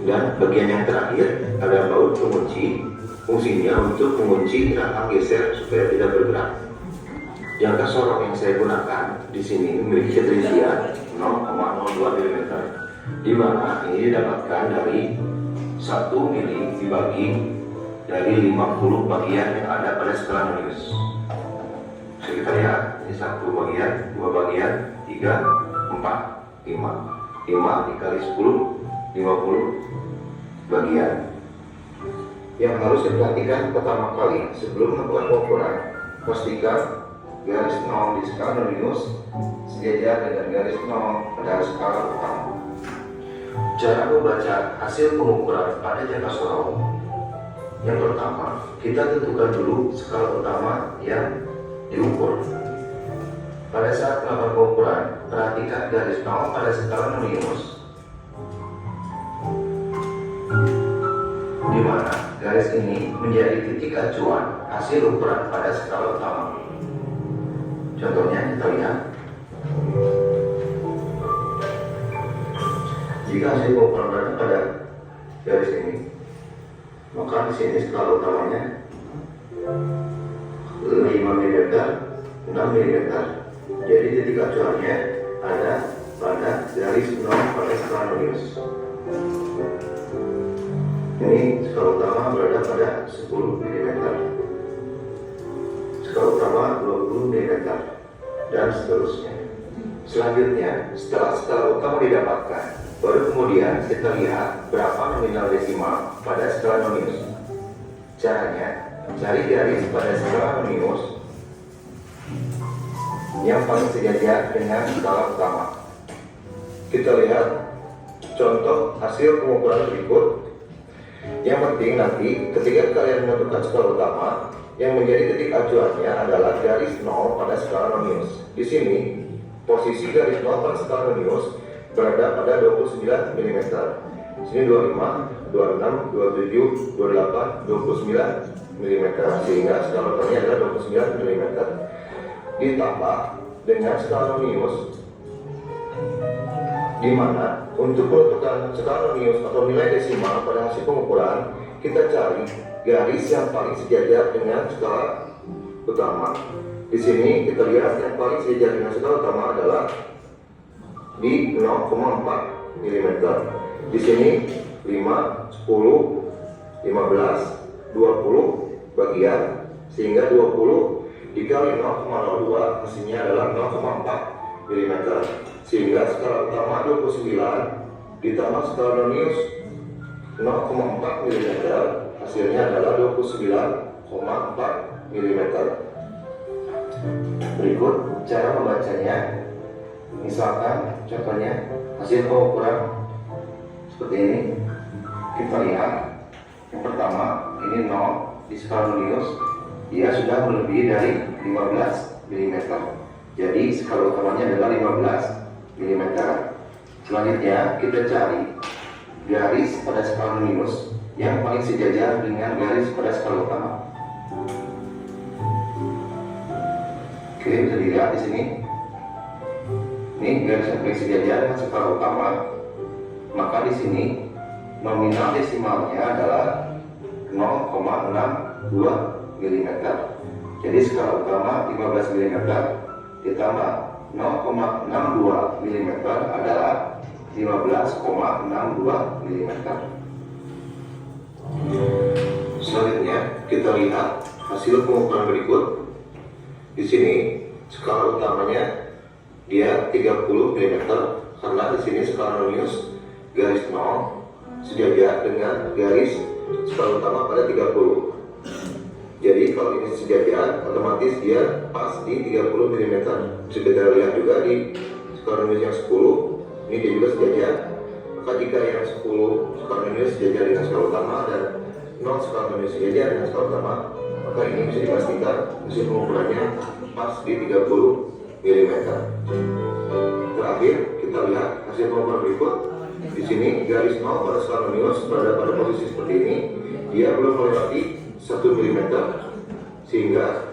Dan bagian yang terakhir ada baut pengunci, fungsinya untuk mengunci rahang geser supaya tidak bergerak. Jangka sorong yang saya gunakan di sini memiliki keterisian 0,02 mm, di mana ini didapatkan dari 1 mili dibagi dari 50 bagian yang ada pada skala nonius. Kita lihat, ini 1 bagian, 2 bagian, 3, 4, 5 dikali 10, 50 bagian. Yang harus diperhatikan pertama kali sebelum melakukan pengukuran, pastikan garis 0 di skala nonius sejajar dengan garis 0 pada skala utama. Cara membaca hasil pengukuran pada jangka sorong. Yang pertama, kita tentukan dulu skala utama yang diukur. Pada saat melakukan pengukuran, perhatikan garis 0 pada skala nonius, di mana garis ini menjadi titik acuan hasil ukuran pada skala utama. Contohnya kita lihat, jika hasil pengukuran berada pada garis ini, maka di sini skala utamanya 5 mm, 6 mm. Jadi titik acuannya ada pada garis 0 pada skala nonius. Ini skala utama berada pada 10 mm, skala utama 20 mm, dan seterusnya. Selanjutnya, setelah skala utama didapatkan, baru kemudian kita lihat berapa nominal desimal pada skala nonius. Caranya, cari garis pada skala nonius yang paling sejajar dengan skala utama. Kita lihat contoh hasil pengukuran berikut. Yang penting nanti ketika kalian menentukan skala utama, yang menjadi titik acuannya adalah garis 0 pada skala nonius. Di sini posisi garis 0 pada skala nonius berada pada 29 mm. Sini 25, 26, 27, 28, 29 mm, sehingga skala utamanya adalah 29 mm. Ditambah dengan skala nonius, di mana untuk menentukan skala nonius atau nilai desimal pada hasil pengukuran, kita cari garis yang paling sejajar dengan skala utama. Di sini kita lihat yang paling sejajar dengan skala utama adalah di 0,4 mm. Di sini 5, 10, 15, 20 bagian, sehingga 20 dikali 0,02 hasilnya adalah 0,4 mm. Sehingga skala utama 29 ditambah skala nonius 0,4 mm hasilnya adalah 29,4 mm. Berikut cara membacanya. Misalkan contohnya hasil pengukuran seperti ini. Kita lihat yang pertama ini 0 di skala nonius, dia sudah melebihi dari 15 mm. Jadi skala utamanya adalah 15 mm. Selanjutnya kita cari garis pada skala nonius yang paling sejajar dengan garis pada skala utama. Oke, bisa dilihat di sini. Ini garis yang paling sejajar dengan skala utama. Maka di sini nominal desimalnya adalah 0,62 mm. Jadi skala utama 15 mm ditambah 0,62 mm adalah 15,62 mm. Selanjutnya kita lihat hasil pengukuran berikut. Di sini skala utamanya dia 30 mm karena di sini skala nonius garis 0 sejajar dengan garis skala utama pada 30. Jadi kalau ini sejajar, otomatis dia pas di 30 mm. Bisa kita lihat juga di skala nonius yang 10, ini dia juga sejajar. Maka jika yang 10 skala nonius sejajar dengan skala utama dan 0 skala nonius sejajar dengan skala utama, maka ini bisa dipastikan hasil pengukurannya pas di 30 mm. Terakhir kita lihat hasil pengukuran berikut. Di sini garis 0 pada skala nonius berada pada posisi seperti ini, dia belum melewati 1 mm, sehingga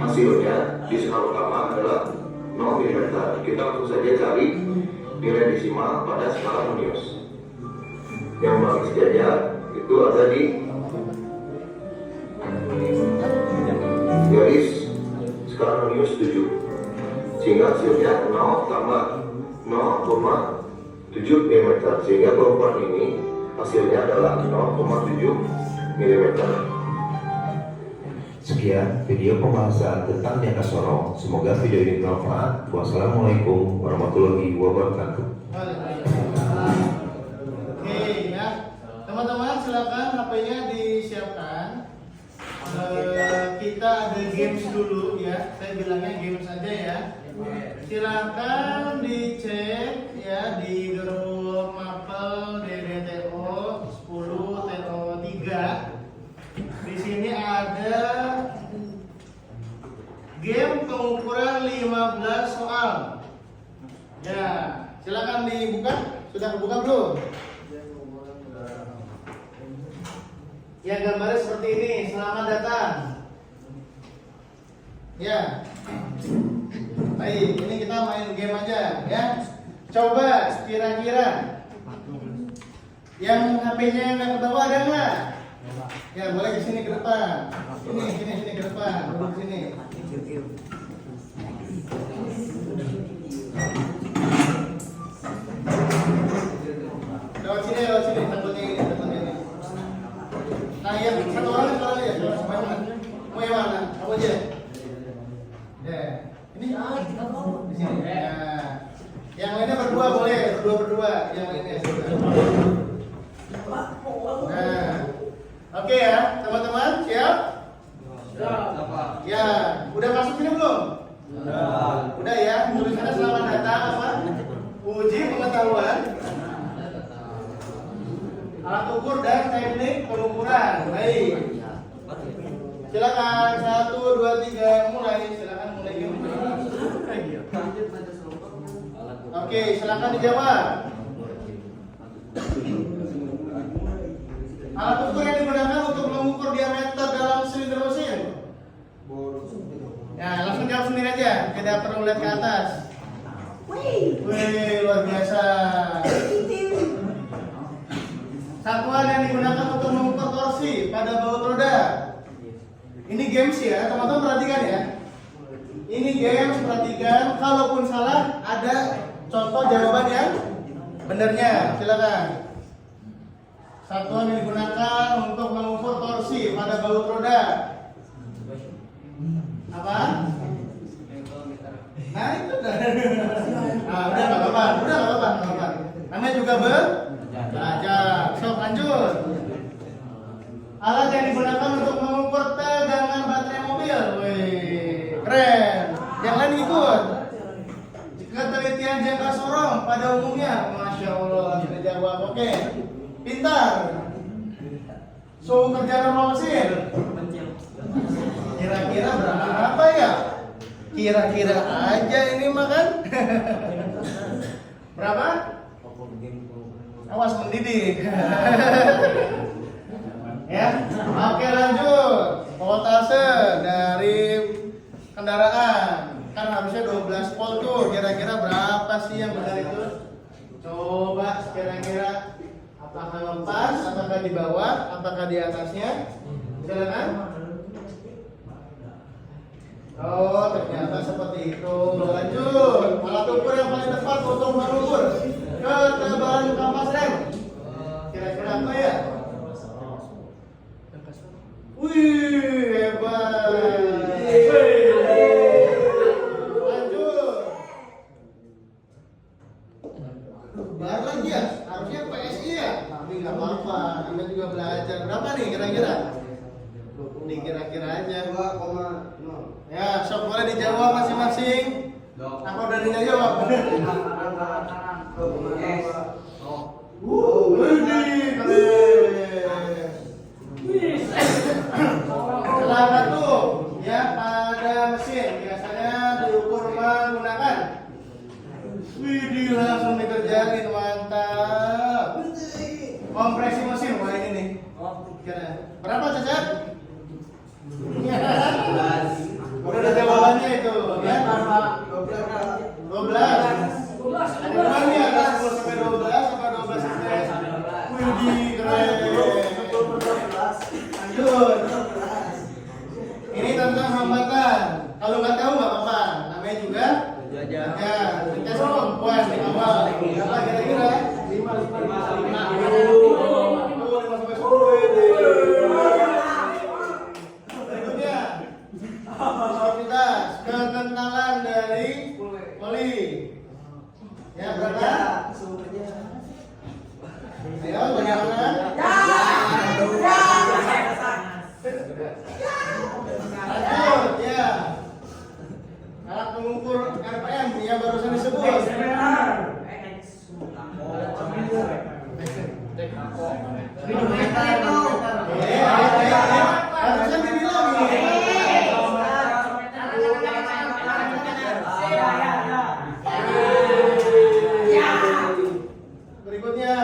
hasilnya di skala utama adalah 0 mm. Kita langsung saja cari nilai desimal pada skala nonius. Yang paling sejajar itu ada di garis skala nonius 7, sehingga hasilnya 0 tambah 0,7 mm, sehingga pengukuran ini hasilnya adalah 0,7 mm. Sekian video pembahasan tentang jangka sorong. Semoga video ini bermanfaat. Wassalamualaikum warahmatullahi wabarakatuh. Oke ya, teman-teman silakan HP-nya disiapkan. Kita ada games dulu ya. Saya bilangnya games aja ya. Silakan dicek ya di grup Mapel DDTO 10 TO 3. Di sini ada game pengukuran 15 soal. Ya, silakan dibuka. Sudah kebuka belum? Ya, gambarnya seperti ini. Selamat datang. Ya. Baik, ini kita main game aja ya. Coba kira-kira yang HP-nya nggak ke bawah ada nggak? Ya, boleh ke sini ke depan. Sini ke depan. Duduk sini. Lewat sini, takutnya ini. Nah, yang satu orang aja. Mau yang mana? Kamu aja. Ya, ini di sini. Ya. Yang lainnya berdua. Yang lainnya. Nah, oke ya, teman-teman, siap? Ya, udah masuk sini belum? Udah ya, tulisannya selamat datang apa? Uji pengetahuan alat ukur dan teknik pengukuran. Baik. Silakan 1, 2, 3 mulai. Silakan mulai game. Oke, silakan dijawab. Alat ukur yang digunakan untuk mengukur diameter dalam silinder mesin. Ya, langsung jawab sendiri aja, tidak perlu lihat ke atas. Wih, luar biasa. Satuan yang digunakan untuk mengukur torsi pada baut roda. Ini games ya, teman-teman perhatikan ya. Ini games, perhatikan. Kalaupun salah, ada contoh jawaban yang benarnya. Silakan. Satuan yang digunakan untuk mengukur torsi pada baut roda. Apa? Nah itu dah. Nah, udah nggak apa-apa. Namanya juga belajar. Sok lanjut. Alat yang digunakan untuk mengukur tegangan baterai mobil. Wih, keren. Yang lain ikut. Ketelitian jangka sorong pada umumnya. Masya Allah, sudah jawab. Oke, pintar. Suhu kerja normal mesin. Kira-kira berapa ya? Kira-kira aja ini makan. Berapa? Awas mendidik. Ya, oke lanjut. Voltase dari kendaraan kan harusnya 12 volt tuh. Kira-kira berapa sih yang benar itu? Coba kira-kira apakah lepas, apakah di bawah, apakah di atasnya? Silakan. Oh, ternyata seperti itu. Lanjut. Alat ukur yang paling tepat untuk mengukur ketebalan kampas rem. Kira-kira apa ya? Wih, hebat. Lanjut. Baru lagi ya? Harusnya PSI ya? Tapi nggak apa-apa. Kita juga belajar. Berapa nih kira-kira? Ini kira-kira aja. 2,0. Ya, sok boleh dijawab masing-masing. Apa udah dijawab? Salah satu ya pada mesin biasanya diukur menggunakan. Widih, langsung dikerjain, mantap. Kompresi mesin, wah ini nih. Berapa Cacat? Udah ada jawabannya itu ya. 12. Ada berapa ya? 10 sampai 12 apa 12 sampai? Widih, keren. Lanjut. Ini tentang hambatan. Kalau nggak tahu nggak apa-apa. Namanya juga ya, tes kemampuan di awal. Berapa kira-kira? 5 sampai 10. Berikutnya, viscositas, kekentalan dari poli. Ya berapa? Ayo bagaimana? Lanjut ya. Alat pengukur RPM yang barusan disebut. Harusnya dibilang berikutnya.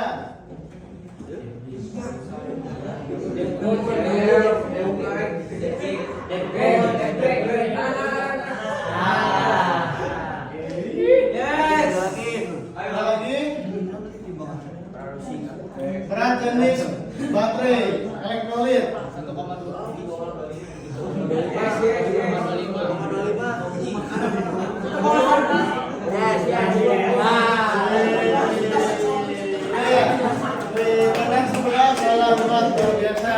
Berat jenis baterai elektrolit 1,5. Salah buat luar biasa.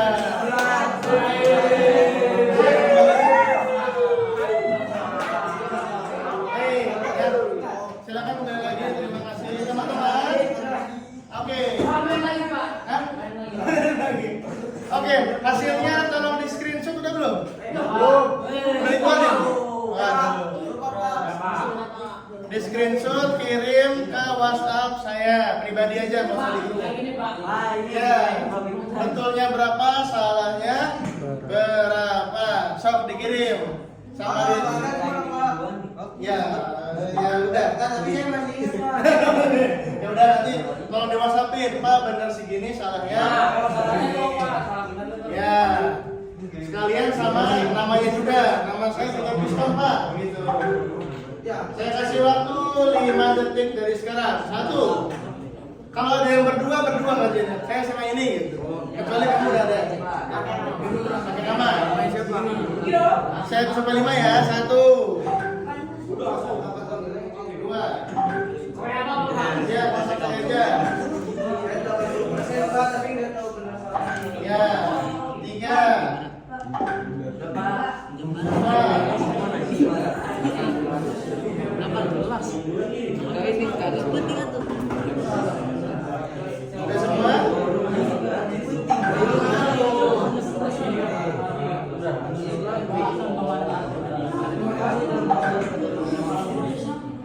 Silakan kembali lagi. Terima kasih teman-teman. Oke. Oke, hasilnya tolong di screenshot udah belum? Belum. Udah keluar ya? Di screenshot kirim ke WhatsApp saya pribadi aja, nggak usah di grup. Ya, betulnya berapa, salahnya berapa? Sok dikirim. Sama di. Ya udah. Ya udah nanti tolong di WhatsApp. bilangin, Pak benar segini salahnya. Kalau salahnya kok Pak, salah benar itu. Ya, sekalian sama namanya juga. Nama saya Peter Piston Pak, gitu. Ya, Saya kasih waktu 5 detik dari sekarang. 1. Kalau ada yang berdua kerjanya. Saya sama ini gitu. Kecuali kamu udah ada. Pakai kamar. Saya sampai 5 ya. 1. 2. Ya, masak aja. saya tahu 20% Pak, tapi nggak tahu benar salahnya. Ya. 3. 4. Udah semua?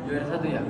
Juara 1 ya?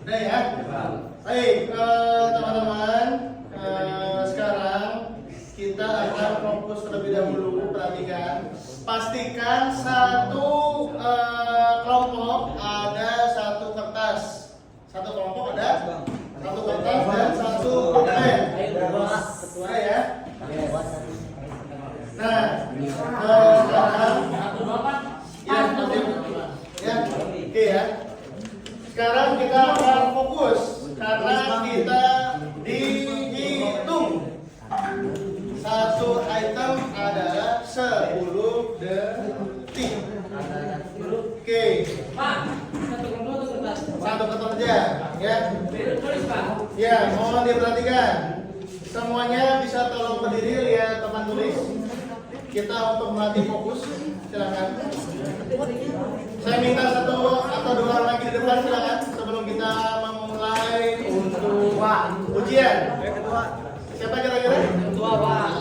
Udah ya? Baik, teman-teman. Sekarang kita akan fokus terlebih dahulu. Perhatikan, pastikan satu kelompok ada satu kertas. Satu kelompok ada satu kertas dan satu pulpen. Udah ya? Nah, sekarang ya, oke ya. Sekarang kita akan fokus karena kita dihitung. Satu item adalah 10 detik. Oke. Satu kertas aja, ya. Ya, mohon diperhatikan. Semuanya bisa tolong berdiri, lihat papan tulis. Kita untuk melatih fokus, silakan. Saya minta 1 atau 2 orang lagi di depan, silakan. Sebelum kita memulai untuk ujian. Siapa kira-kira? Ketua Pak.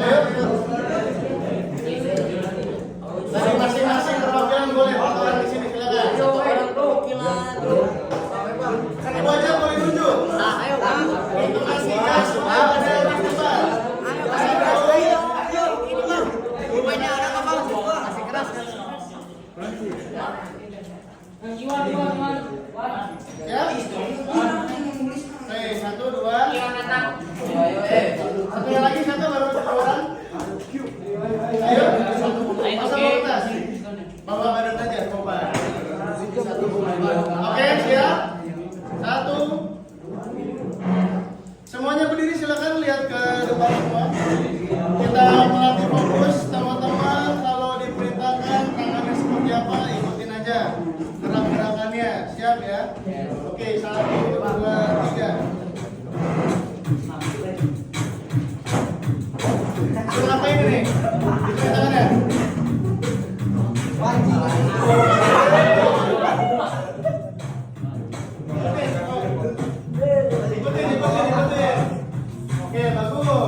Ayo. Dari masing-masing perwakilan boleh orang di sini, silakan. Satu aja boleh tunjuk. Ayo Pak. Itu pastikan semua ada di depan. Rupanya ada apa Bang? Masih keras. Ya. Oke, 1, 2. Satu lagi, satu baru 1 orang. Ayo, masa mau kertas? Bawa badan aja, coba. Oke, siap. 1. Semuanya berdiri, silakan lihat ke depan semua. Kita melatih fokus, teman-teman. Kalau diperintahkan tangannya seperti apa, ikutin aja gerak-gerakannya. Siap ya? Oke, 1, 2, 3. Suruh ngapain ini? Ikutin tangannya. Ikutin. Oke, bagus.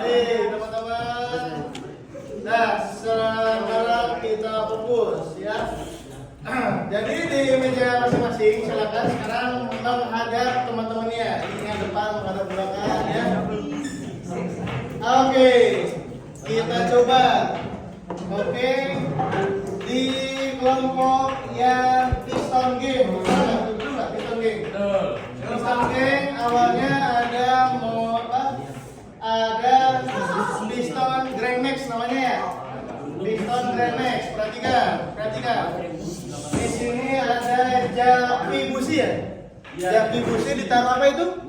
Baik, teman-teman. Nah, sekarang kita fokus ya. Jadi di meja masing-masing silakan sekarang menghadap teman-temannya. Ini yang depan menghadap belakang ya. Oke, kita coba. Oke, di kelompok yang piston game. Dulu nggak piston game? Piston game awalnya ada ada piston Grand Max namanya ya. Piston Grand Max, perhatikan. Di sini ada jaki busi ya. Jaki busi ditaruh apa itu?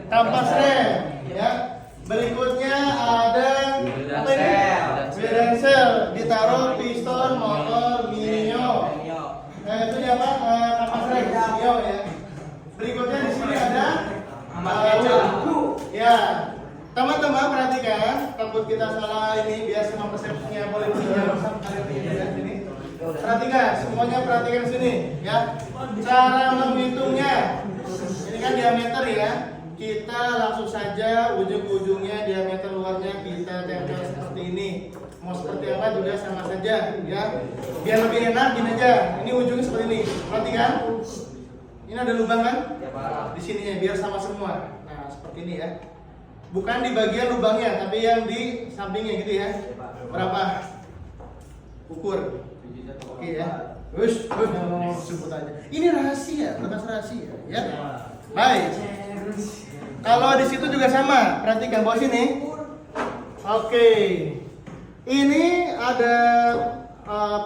Kampas rem ya. Berikutnya ada apa ini? Wheel and cell, ditaruh piston motor Mio. Nah, itu dia apa? Kampas rem Mio ya. Berikutnya di sini ada ya. Teman-teman perhatikan, takut kita salah ini, biar semua persepsinya boleh ini. Perhatikan, semuanya perhatikan sini, ya. Cara menghitungnya, ini kan diameter ya. Kita langsung saja ujung-ujungnya diameter luarnya kita tempel seperti ini. Mau seperti apa juga sama saja, ya. Biar lebih enak gini aja. Ini ujungnya seperti ini. Perhatikan, ini ada lubang kan? Di sininya biar sama semua. Nah seperti ini ya. Bukan di bagian lubangnya, tapi yang di sampingnya gitu ya. Berapa? Ukur. Oke ya. Wis, sebut aja. Ini rahasia, bekas rahasia ya. Baik. Kalau di situ juga sama, perhatikan bawah sini. Oke. Ini ada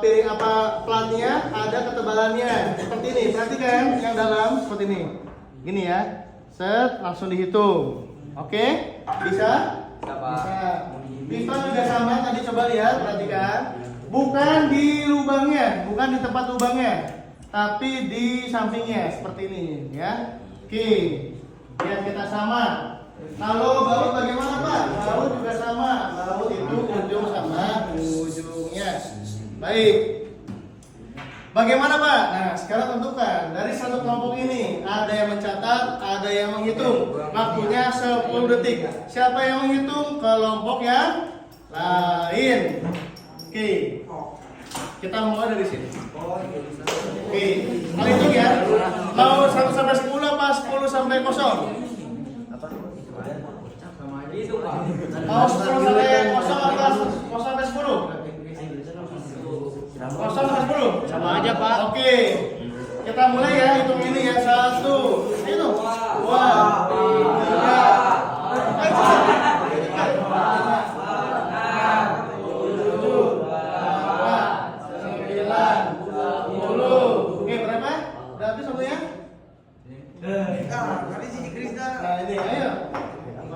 piring apa platnya, ada ketebalannya. Seperti ini, perhatikan yang dalam seperti ini. Gini ya. Set, langsung dihitung. Oke, bisa? Bisa. Piston juga sama, tadi coba lihat, perhatikan. Bukan di lubangnya, bukan di tempat lubangnya, tapi di sampingnya, seperti ini ya. Oke, lihat kita sama. Kalau baut bagaimana Pak? Baut juga sama, baut itu ujung sama ujungnya. Baik. Bagaimana Pak? Nah sekarang tentukan dari satu kelompok ini ada yang mencatat, ada yang menghitung. Waktunya 10 detik. Siapa yang menghitung? Kelompok yang lain. Oke. Kita mulai dari sini. Oke. Mau hitung ya? Mau 1 sampai 10 apa 10 sampai 0? Mau 10 sampai 0 atau 0 sampai 10? 0 sampai 10? Sama aja Pak. Oke. Kita mulai ya, hitung ini ya. 1, itu 2, 3, 4, 5, 6, 7, 8, 9, 10. Oke, berapa? Udah habis waktunya? Nah ini, ayo.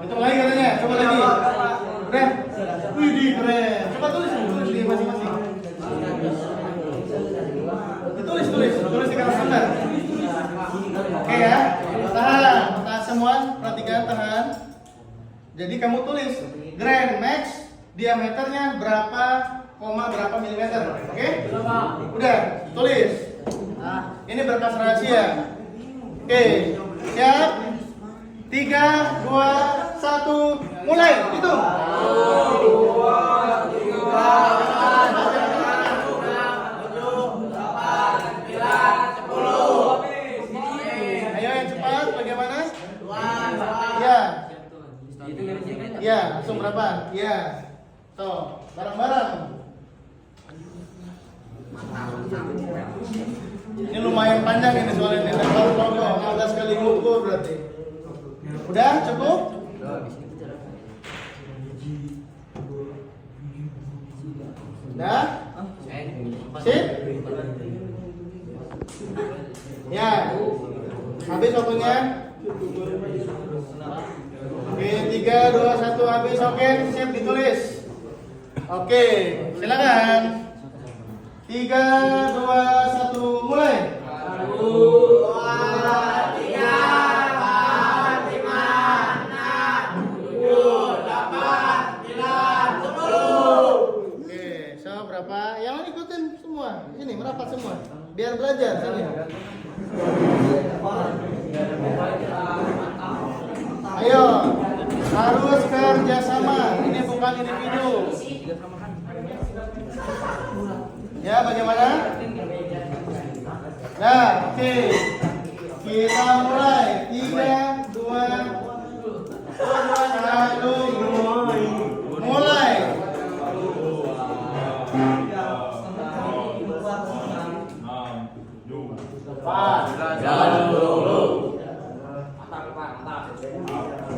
Hitung lagi katanya, coba lagi. Keren. Wih, keren. Coba tulis di masing-masing. Tulis di kertas standar. Oke ya, tahan semua, perhatikan, tahan. Jadi kamu tulis Grand Max diameternya berapa, berapa milimeter, oke? Udah, tulis. Ini berkas rahasia. Oke, siap? 3, 2, 1, mulai, hitung. Ya, langsung berapa? Ya. Tuh, bareng-bareng. Ini lumayan panjang ini soalnya ini. Kalau 16 kali ngukur berarti. Udah cukup? Udah? Sip? Ya. Habis waktunya? Oke, 3, 2, 1 habis. Oke, siap ditulis. Oke, silakan. 3, 2, 1 mulai. Oke, so berapa? Yang lain ikutin semua. Sini merapat semua. Biar belajar sini. Ayo, harus kerjasama. Ini bukan individu. Ya, bagaimana? Nah, oke. Kita mulai. 3, 2, 1. Mulai.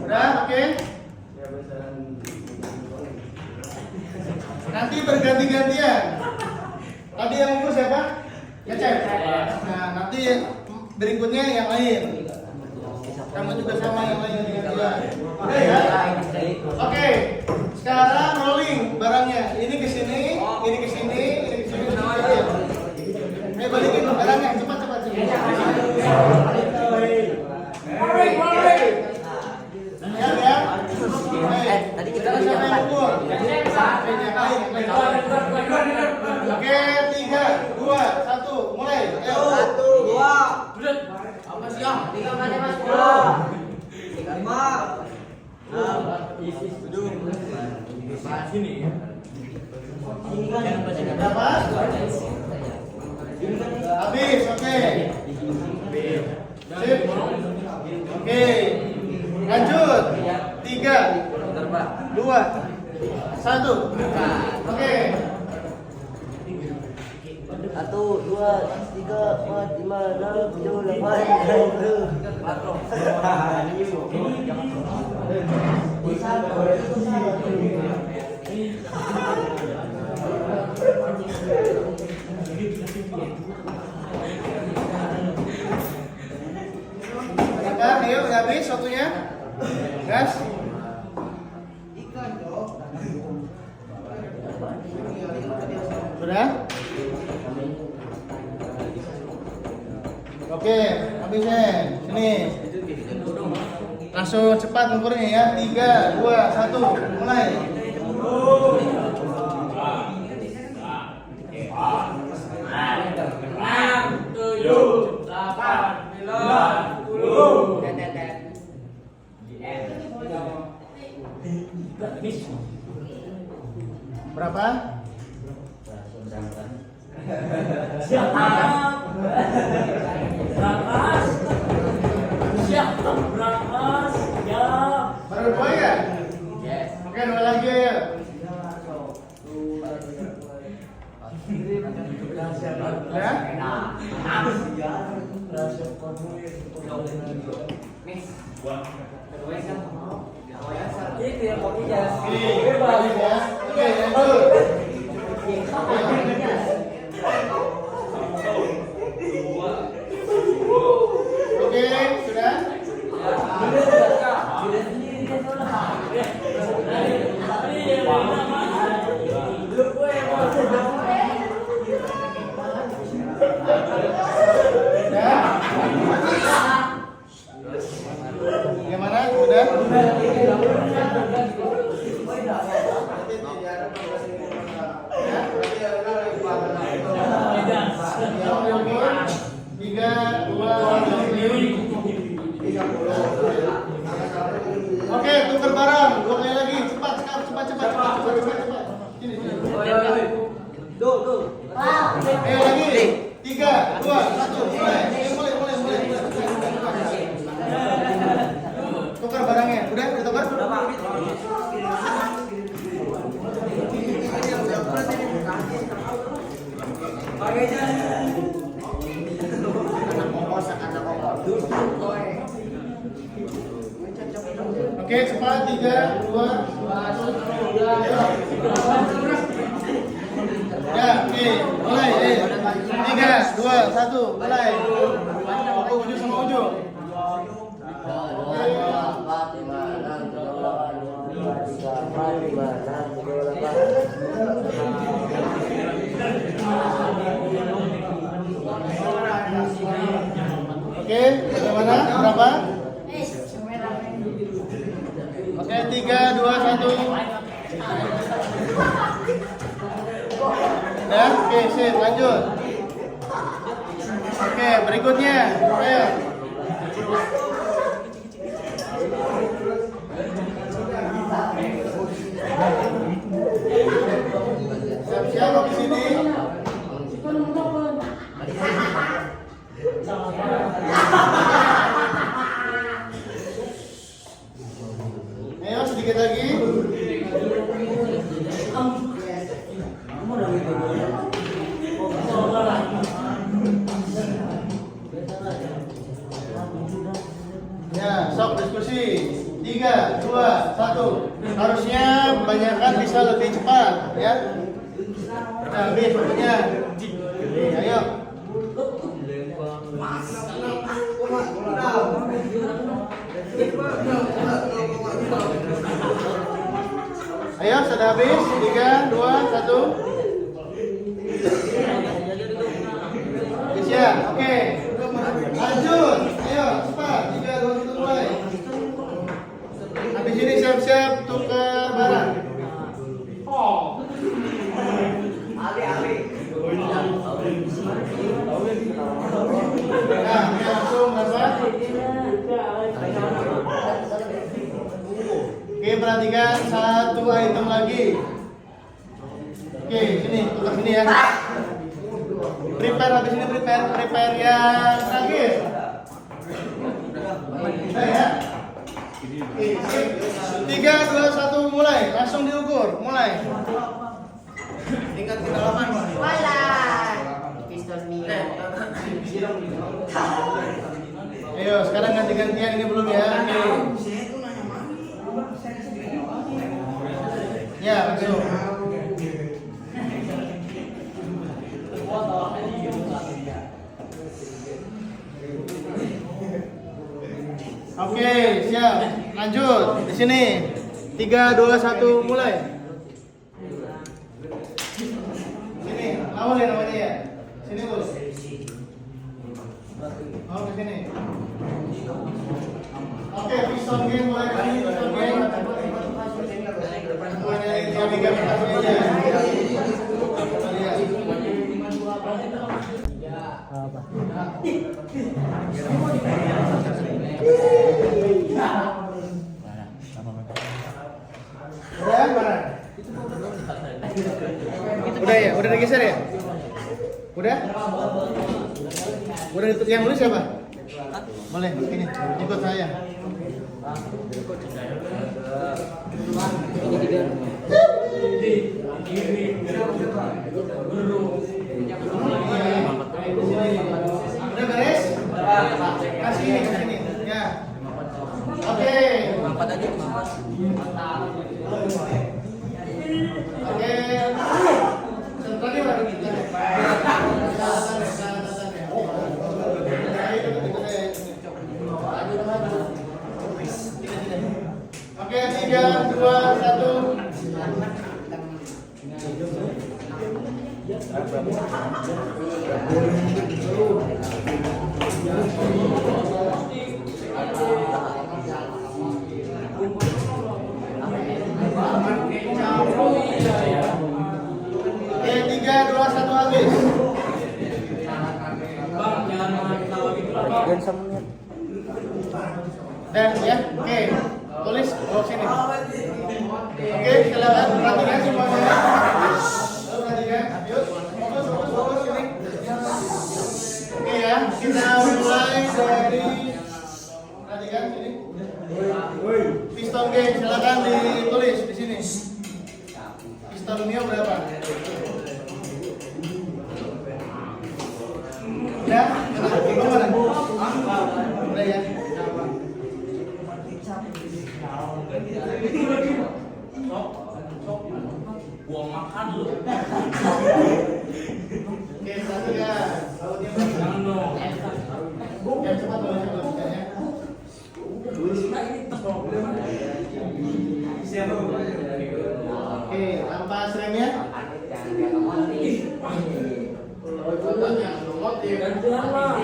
Udah, oke. Nanti berganti-gantian. Tadi yang ngukur siapa? Ngecek. Nah, nanti berikutnya yang lain. Kamu juga sama yang lain gantian. Oke ya? Oke. Sekarang rolling barangnya. Ini ke sini, ini ke sini, ini ke sini. Ayo balikin barangnya cepat. Ya. Tadi kita Siapa yang ngukur? Oke, 3, 2, 1, mulai. Ayo. 1, 2. Apa sih? 3 kali Mas. 5. Berapa? Habis, oke. Sip. Oke. Lanjut. 3, 2, 1. Oke. 1, 2, 3, 4, 5, 6, 7, Berapa? Ayo, udah habis waktunya. Gas. Sudah? Oke, habisnya. Sini. Langsung cepat ngukurnya ya. 3, 2, 1, mulai. Berapa? Baru 2 ya? Oke, 2 lagi ya. Ya? Itu yang kopinya. Ini balik ya. Oke, lanjut. Oke, sudah? Gimana? Sudah? Oke, tukar barang. 2 kali lagi. Cepat. Sini. Ayo lagi. 3, 2, 1, mulai. Tukar barangnya. Udah tukar? Pakai 3, 2, 1. Ya, oke, mulai. 3, 2, 1, mulai. Ujung sama ujung. Oke, bagaimana? Berapa? Oke, 3, 2, 1. Ya, oke, sip, lanjut. Oke, berikutnya. Ayo. Siap-siap di sini. Ayo sedikit lagi. Ya, sok diskusi. 3, 2, 1. Harusnya banyakkan bisa lebih cepat, ya. Nah, habis waktunya. Ayo. Ayo, sudah habis. 3, 2, 1. Bisa, oke. Lanjut. Ayo, cepat. 3, 2, 1, mulai. Habis ini siap-siap tukar barang. Nah, langsung dapat. Oke, perhatikan satu item lagi. Oke, sini, tukar sini ya. Prepare, habis ini prepare yang terakhir. Nah, ya. Oke, 3, 2, 1, mulai. Langsung diukur, mulai. Tingkat kedalaman, Pak. Ayo, sekarang ganti-gantian, ini belum ya. Oke. Ya, langsung. Oke, siap. Lanjut. Di sini. 3, 2, 1, mulai. Sini, awal ya namanya ya. Sini dulu. Oh, ke sini. Oke, piston game mulai kali piston game. Semuanya yang tiga pertama aja. Udah, mana? Udah ya, udah digeser ya? Udah? Udah yang nulis siapa? Boleh, ini ikut saya. Udah beres? Kasih ini, ya. Oke. Oke. Sentralnya baru kita. Oke, 3, 2, 1. Oke, 3, 2, 1 habis. Bang, jangan ketawa gitu lah, Bang. Dan ya, oke. Tulis bawa sini. Oke, silakan perhatikan semuanya. Perhatikan, yuk. Fokus sini. Oke ya, kita mulai dari perhatikan sini. Piston G, silakan ditulis di sini. Piston Mio berapa? Udah? Udah ya? Katanya otomotif. Gantian lah.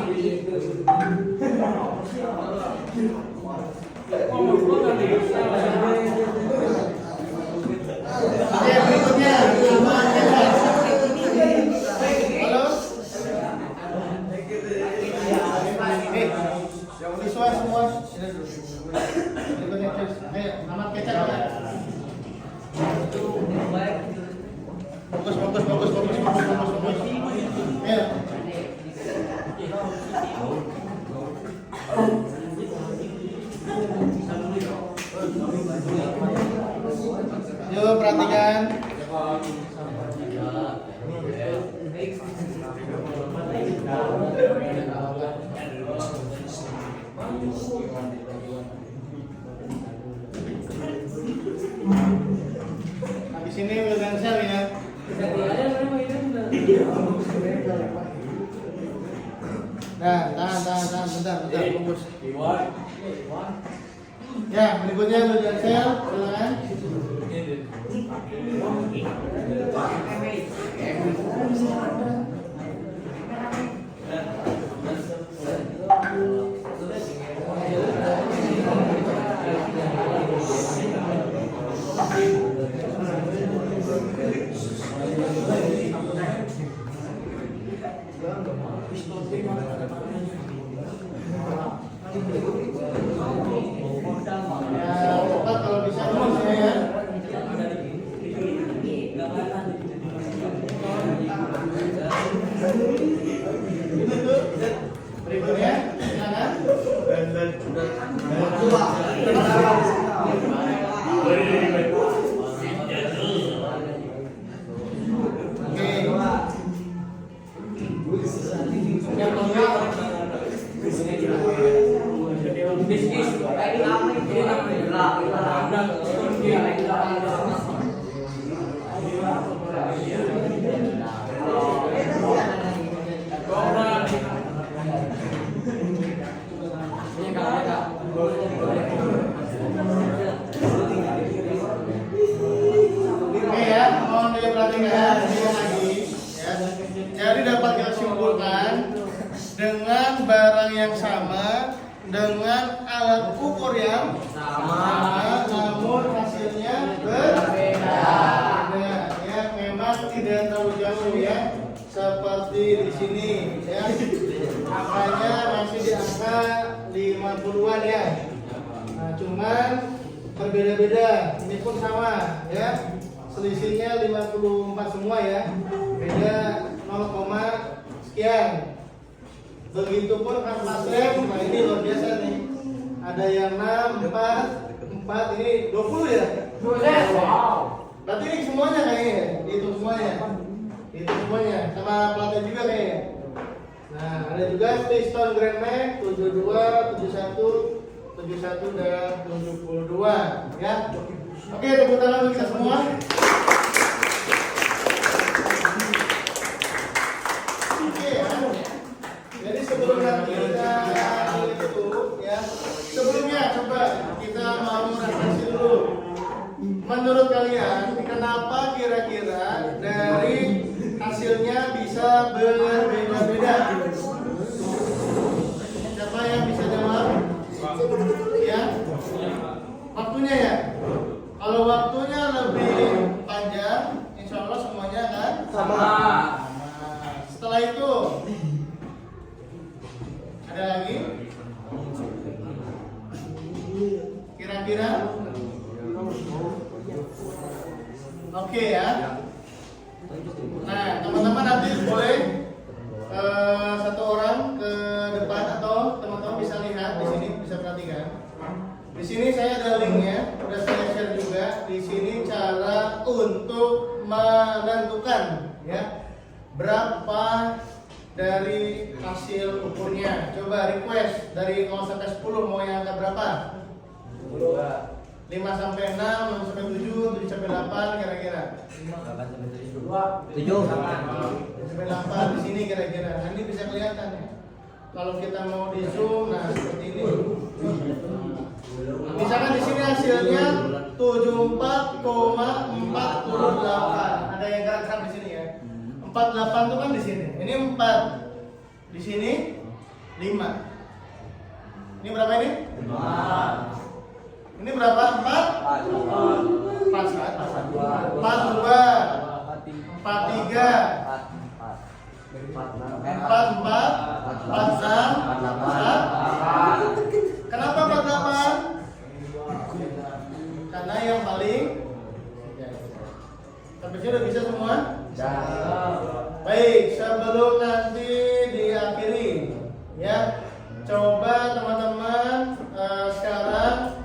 Oke, berikutnya. Halo. Yang siswa semua. Berikutnya, ayo, nama kecap ya. Fokus. Ayo. Yuk perhatikan. Habis ini Wildan Sel ya. Nah, tahan, bentar, fokus. Ya, berikutnya Wildan Sel, silakan. Ya, cepat kalau bisa terus ya. Berikutnya, silakan. Oke ya, mohon diperhatikan sekali lagi ya. Jadi dapat kita simpulkan dengan barang yang sama, dengan alat ukur yang sama, namun hasilnya berbeda. Ya, memang tidak terlalu jauh ya, seperti di sini ya. Angkanya masih di angka 50-an ya. Nah, cuman berbeda-beda. Ini pun sama ya. Selisihnya 54 semua ya. Beda 0, sekian. Begitupun kan Maslem, nah ini luar biasa nih. Ada yang 6, 4, ini 20 ya. Berarti ini semuanya kayaknya ya. Itu semuanya. Sama pelatih juga kayaknya. Nah, ada juga piston Grand Max 72, 71, 71 dan 72 ya. Oke, tepuk tangan untuk kita semua. Oke ya. Jadi sebelum nanti kita itu ya, sebelumnya coba kita mau refleksi dulu. Menurut kalian, kenapa kira-kira dari hasilnya bisa berbeda-beda? Siapa yang bisa jawab? Ya, waktunya ya. Kalau waktunya lebih panjang, insya Allah semuanya akan sama. Setelah itu, ada lagi? Kira-kira? Oke ya. Nah, teman-teman nanti boleh satu orang ke depan atau teman-teman bisa lihat di sini, bisa perhatikan. Di sini saya ada linknya, udah saya share juga. Di sini cara untuk menentukan ya berapa dari hasil ukurnya. Coba request dari 0 sampai 10 mau yang angka berapa? 5 sampai 6, 6 sampai 7, 7 sampai 8 kira-kira. 7 sampai 8 di sini kira-kira. Nanti bisa kelihatan ya. Kalau kita mau di zoom, nah seperti ini. Misalkan di sini hasilnya 74,48. Ada yang gerak-gerak di sini ya. 48 itu kan di sini. Ini 4. Di sini 5. Ini berapa ini? 5. Ini berapa? 4? 41. 42. 43. 44. 46. Kenapa 48? Karena yang paling terkecil udah bisa semua? Baik, sebelum nanti diakhiri ya, coba teman-teman sekarang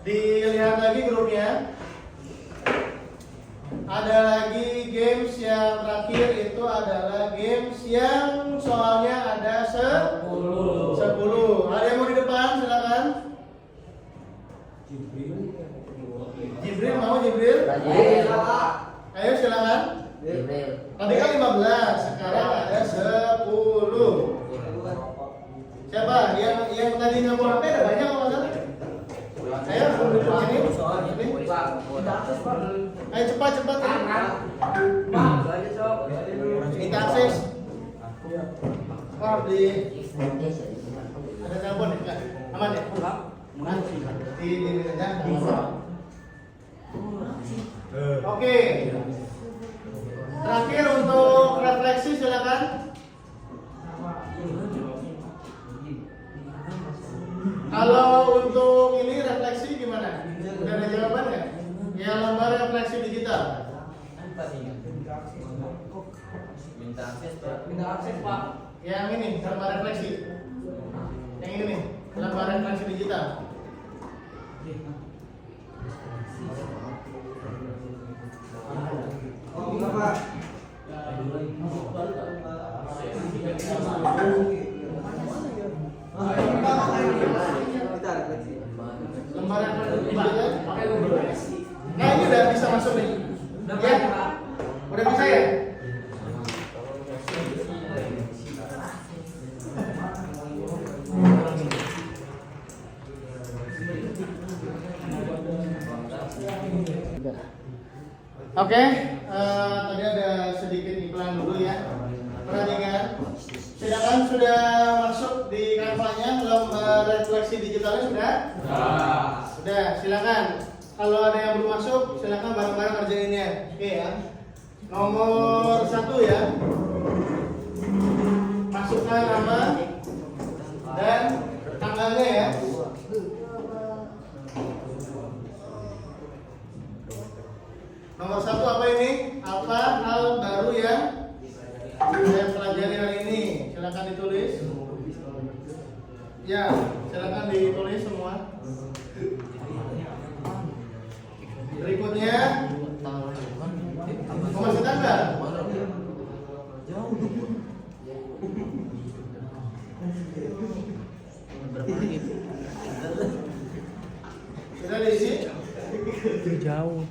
dilihat lagi grupnya. Ada lagi games yang terakhir, itu adalah games yang soalnya ada 10. Ada yang mau di depan, silakan. Jibril mau Jibril? Ayo silakan. Tadi kan 15, sekarang ada 10. Siapa? Yang tadi nggak mau ada banyak apa enggak? Ayo sini. Ayo cepat. Minta akses. Di ada telepon ya? Aman ya? Di Oke. Terakhir untuk refleksi silakan. Kalau untuk ini refleksi gimana? Udah ada jawaban nggak? Ya, lembar refleksi digital. Minta akses Pak. Yang ini lembar refleksi. Yang ini nih, lembar refleksi digital. Oh, enggak, Pak. Lembar refleksi digital. Nah, ini udah bisa masuk nih. Ya? Udah bisa ya? Oke, tadi ada sedikit iklan dulu ya. Perhatikan, silakan sudah masuk di Canva-nya lembar refleksi digitalnya sudah? Sudah, silakan. Kalau ada yang belum masuk, silakan bareng-bareng kerjainnya. Oke ya. Nomor 1 ya. Masukkan nama dan tanggalnya ya. Nomor 1 apa ini? Apa hal baru yang saya pelajari hari ini? Silakan ditulis. Ya, silakan ditulis semua. Berikutnya, mau masih tanggal? Sudah diisi? Jauh.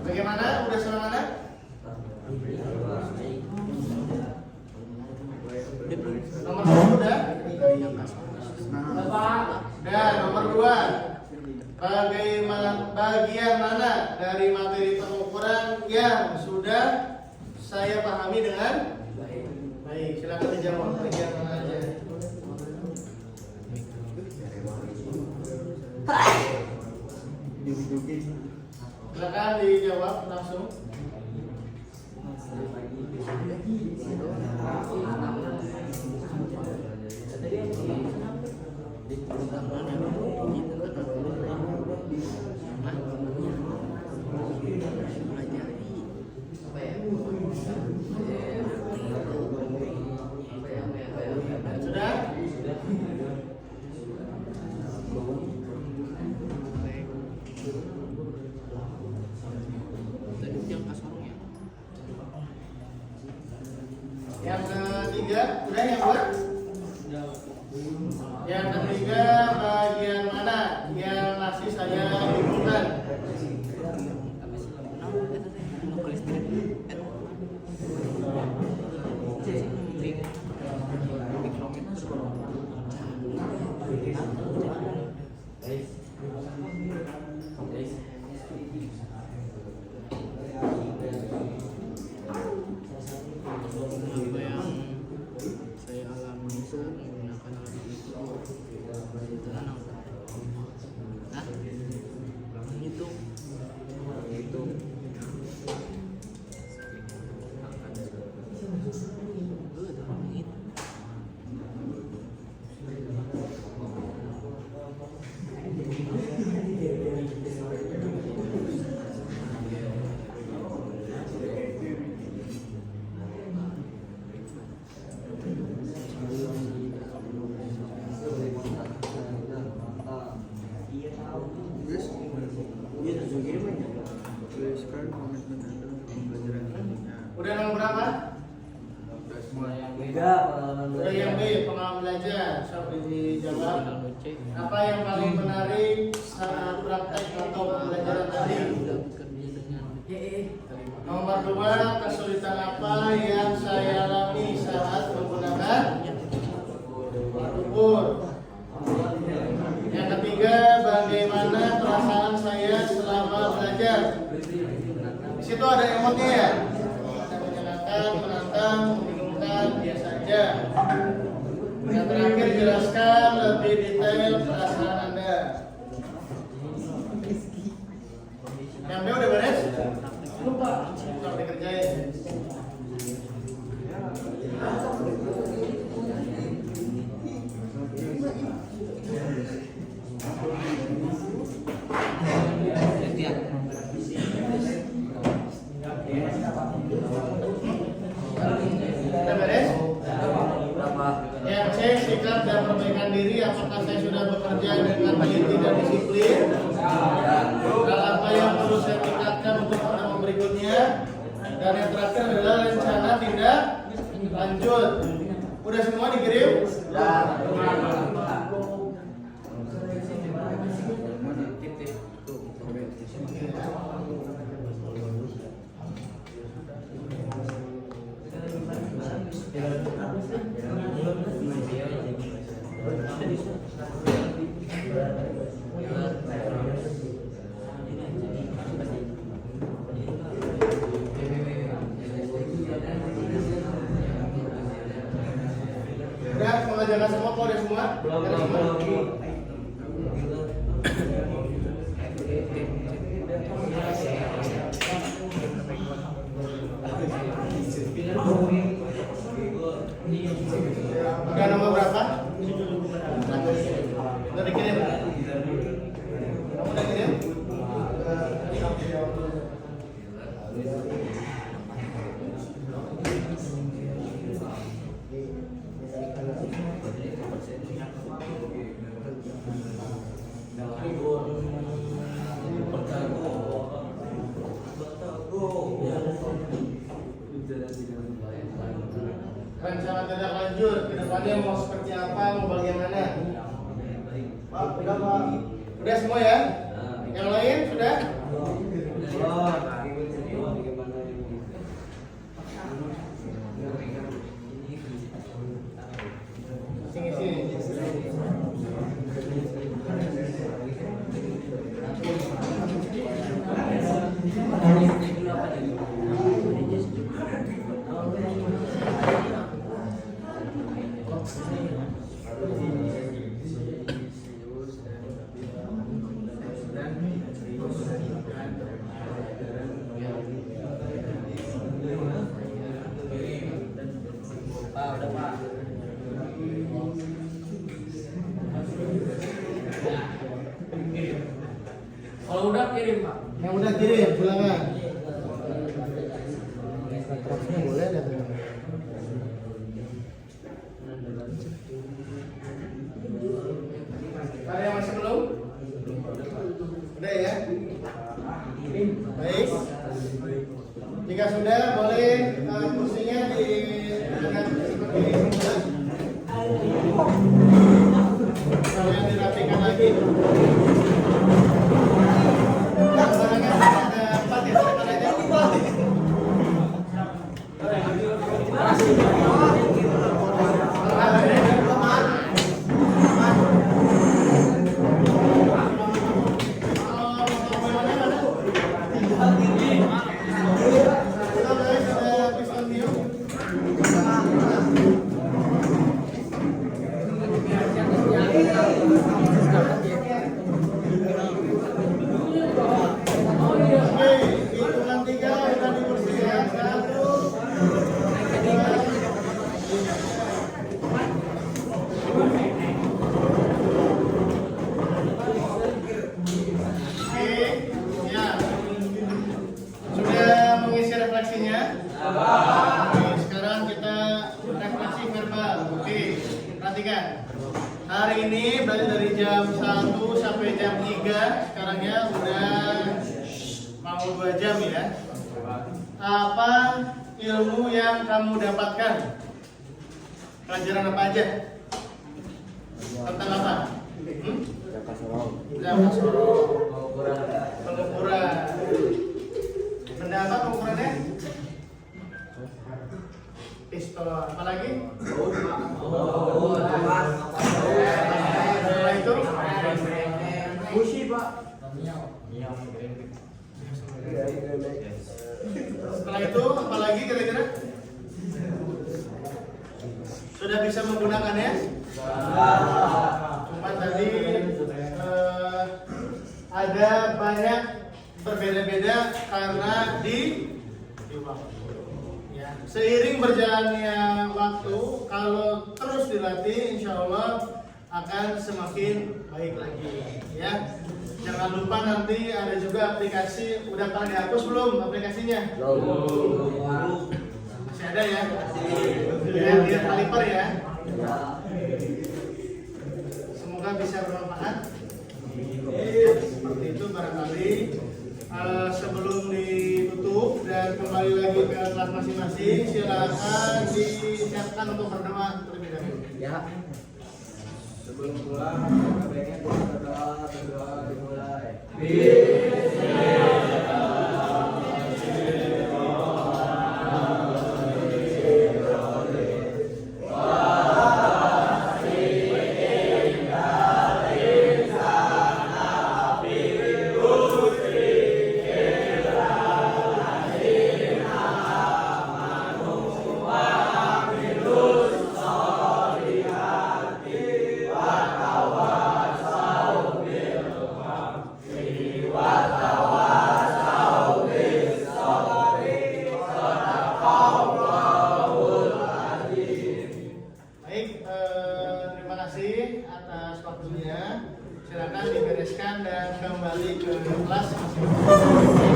Bagaimana? Udah sama mana? Nomor 1 udah? Dan nomor 2, bagian mana dari materi pengukuran yang sudah saya pahami dengan baik? Silakan dijawab bagian mana aja. Silakan dijawab langsung. Sudah? Apa yang saya alami saat menggunakan alat itu? Tenang. Hah? Itu. Udah nomor berapa? Udah yang B, pengalaman belajar. Sampai dijawab. Apa yang paling menarik saat praktek atau pembelajaran tadi? Nomor 2, kesulitan apa yang saya alami saat menggunakan alat ukur? Yang ketiga, bagaimana perasaan saya selama belajar? Di situ ada emotnya ya. Ada menyenangkan, menantang, membingungkan, biasa aja. Yang terakhir, jelaskan lebih detail perasaan Anda. Yang B udah beres? Lupa. Coba dikerjain. Udah beres? Yang C, sikap dan perbaikan diri. Apakah saya sudah bekerja dengan teliti dan disiplin? Hal apa yang perlu saya tingkatkan untuk pertemuan berikutnya? Dan yang terakhir adalah rencana tindak lanjut. Udah semua dikirim? Udah mengajarkan semua, kok udah semua? Udah semua? Udah nomor berapa? Udah dikirim? Kamu udah kirim? Rencana tindak lanjut ke depannya mau seperti apa, mau bagaimana? Pak, udah Pak. Udah semua ya? Yang lain sudah? Sini. Kalau udah kirim Pak. Yang udah kirim, silakan. Boleh ada. Ada yang masih belum? Udah ya? Baik. Jika sudah, boleh kursinya diangkat seperti ini. Kalian dirapikan lagi. Oke, ya. Sudah mengisi refleksinya? Oke, sekarang kita refleksi verbal. Oke, perhatikan. Hari ini berarti dari jam 1 sampai jam 3. Sekarang ya udah mau 2 jam ya. Apa ilmu yang kamu dapatkan? Pelajaran apa aja? Tentang apa? Zakat sorong, pengukuran. Benda apa pengukurannya? Pistol. Apalagi? Setelah itu? Busi, Pak. Setelah itu apalagi kira-kira? Sudah bisa menggunakannya? Cuma tadi ada banyak berbeda-beda karena di waktu. Ya, seiring berjalannya waktu, kalau terus dilatih, insya Allah akan semakin baik lagi. Ya, jangan lupa nanti ada juga aplikasi. Udah pernah dihapus belum aplikasinya? Masih ada ya? Lihat kaliper ya. Semoga bisa bermanfaat. Seperti itu barangkali. Sebelum ditutup dan kembali lagi ke kelas masing-masing, silakan disiapkan untuk berdoa terlebih dahulu. Ya. Sebelum pulang, baiknya berdoa dimulai. Baik, terima kasih atas waktunya. Silakan dibereskan dan kembali ke kelas masing-masing.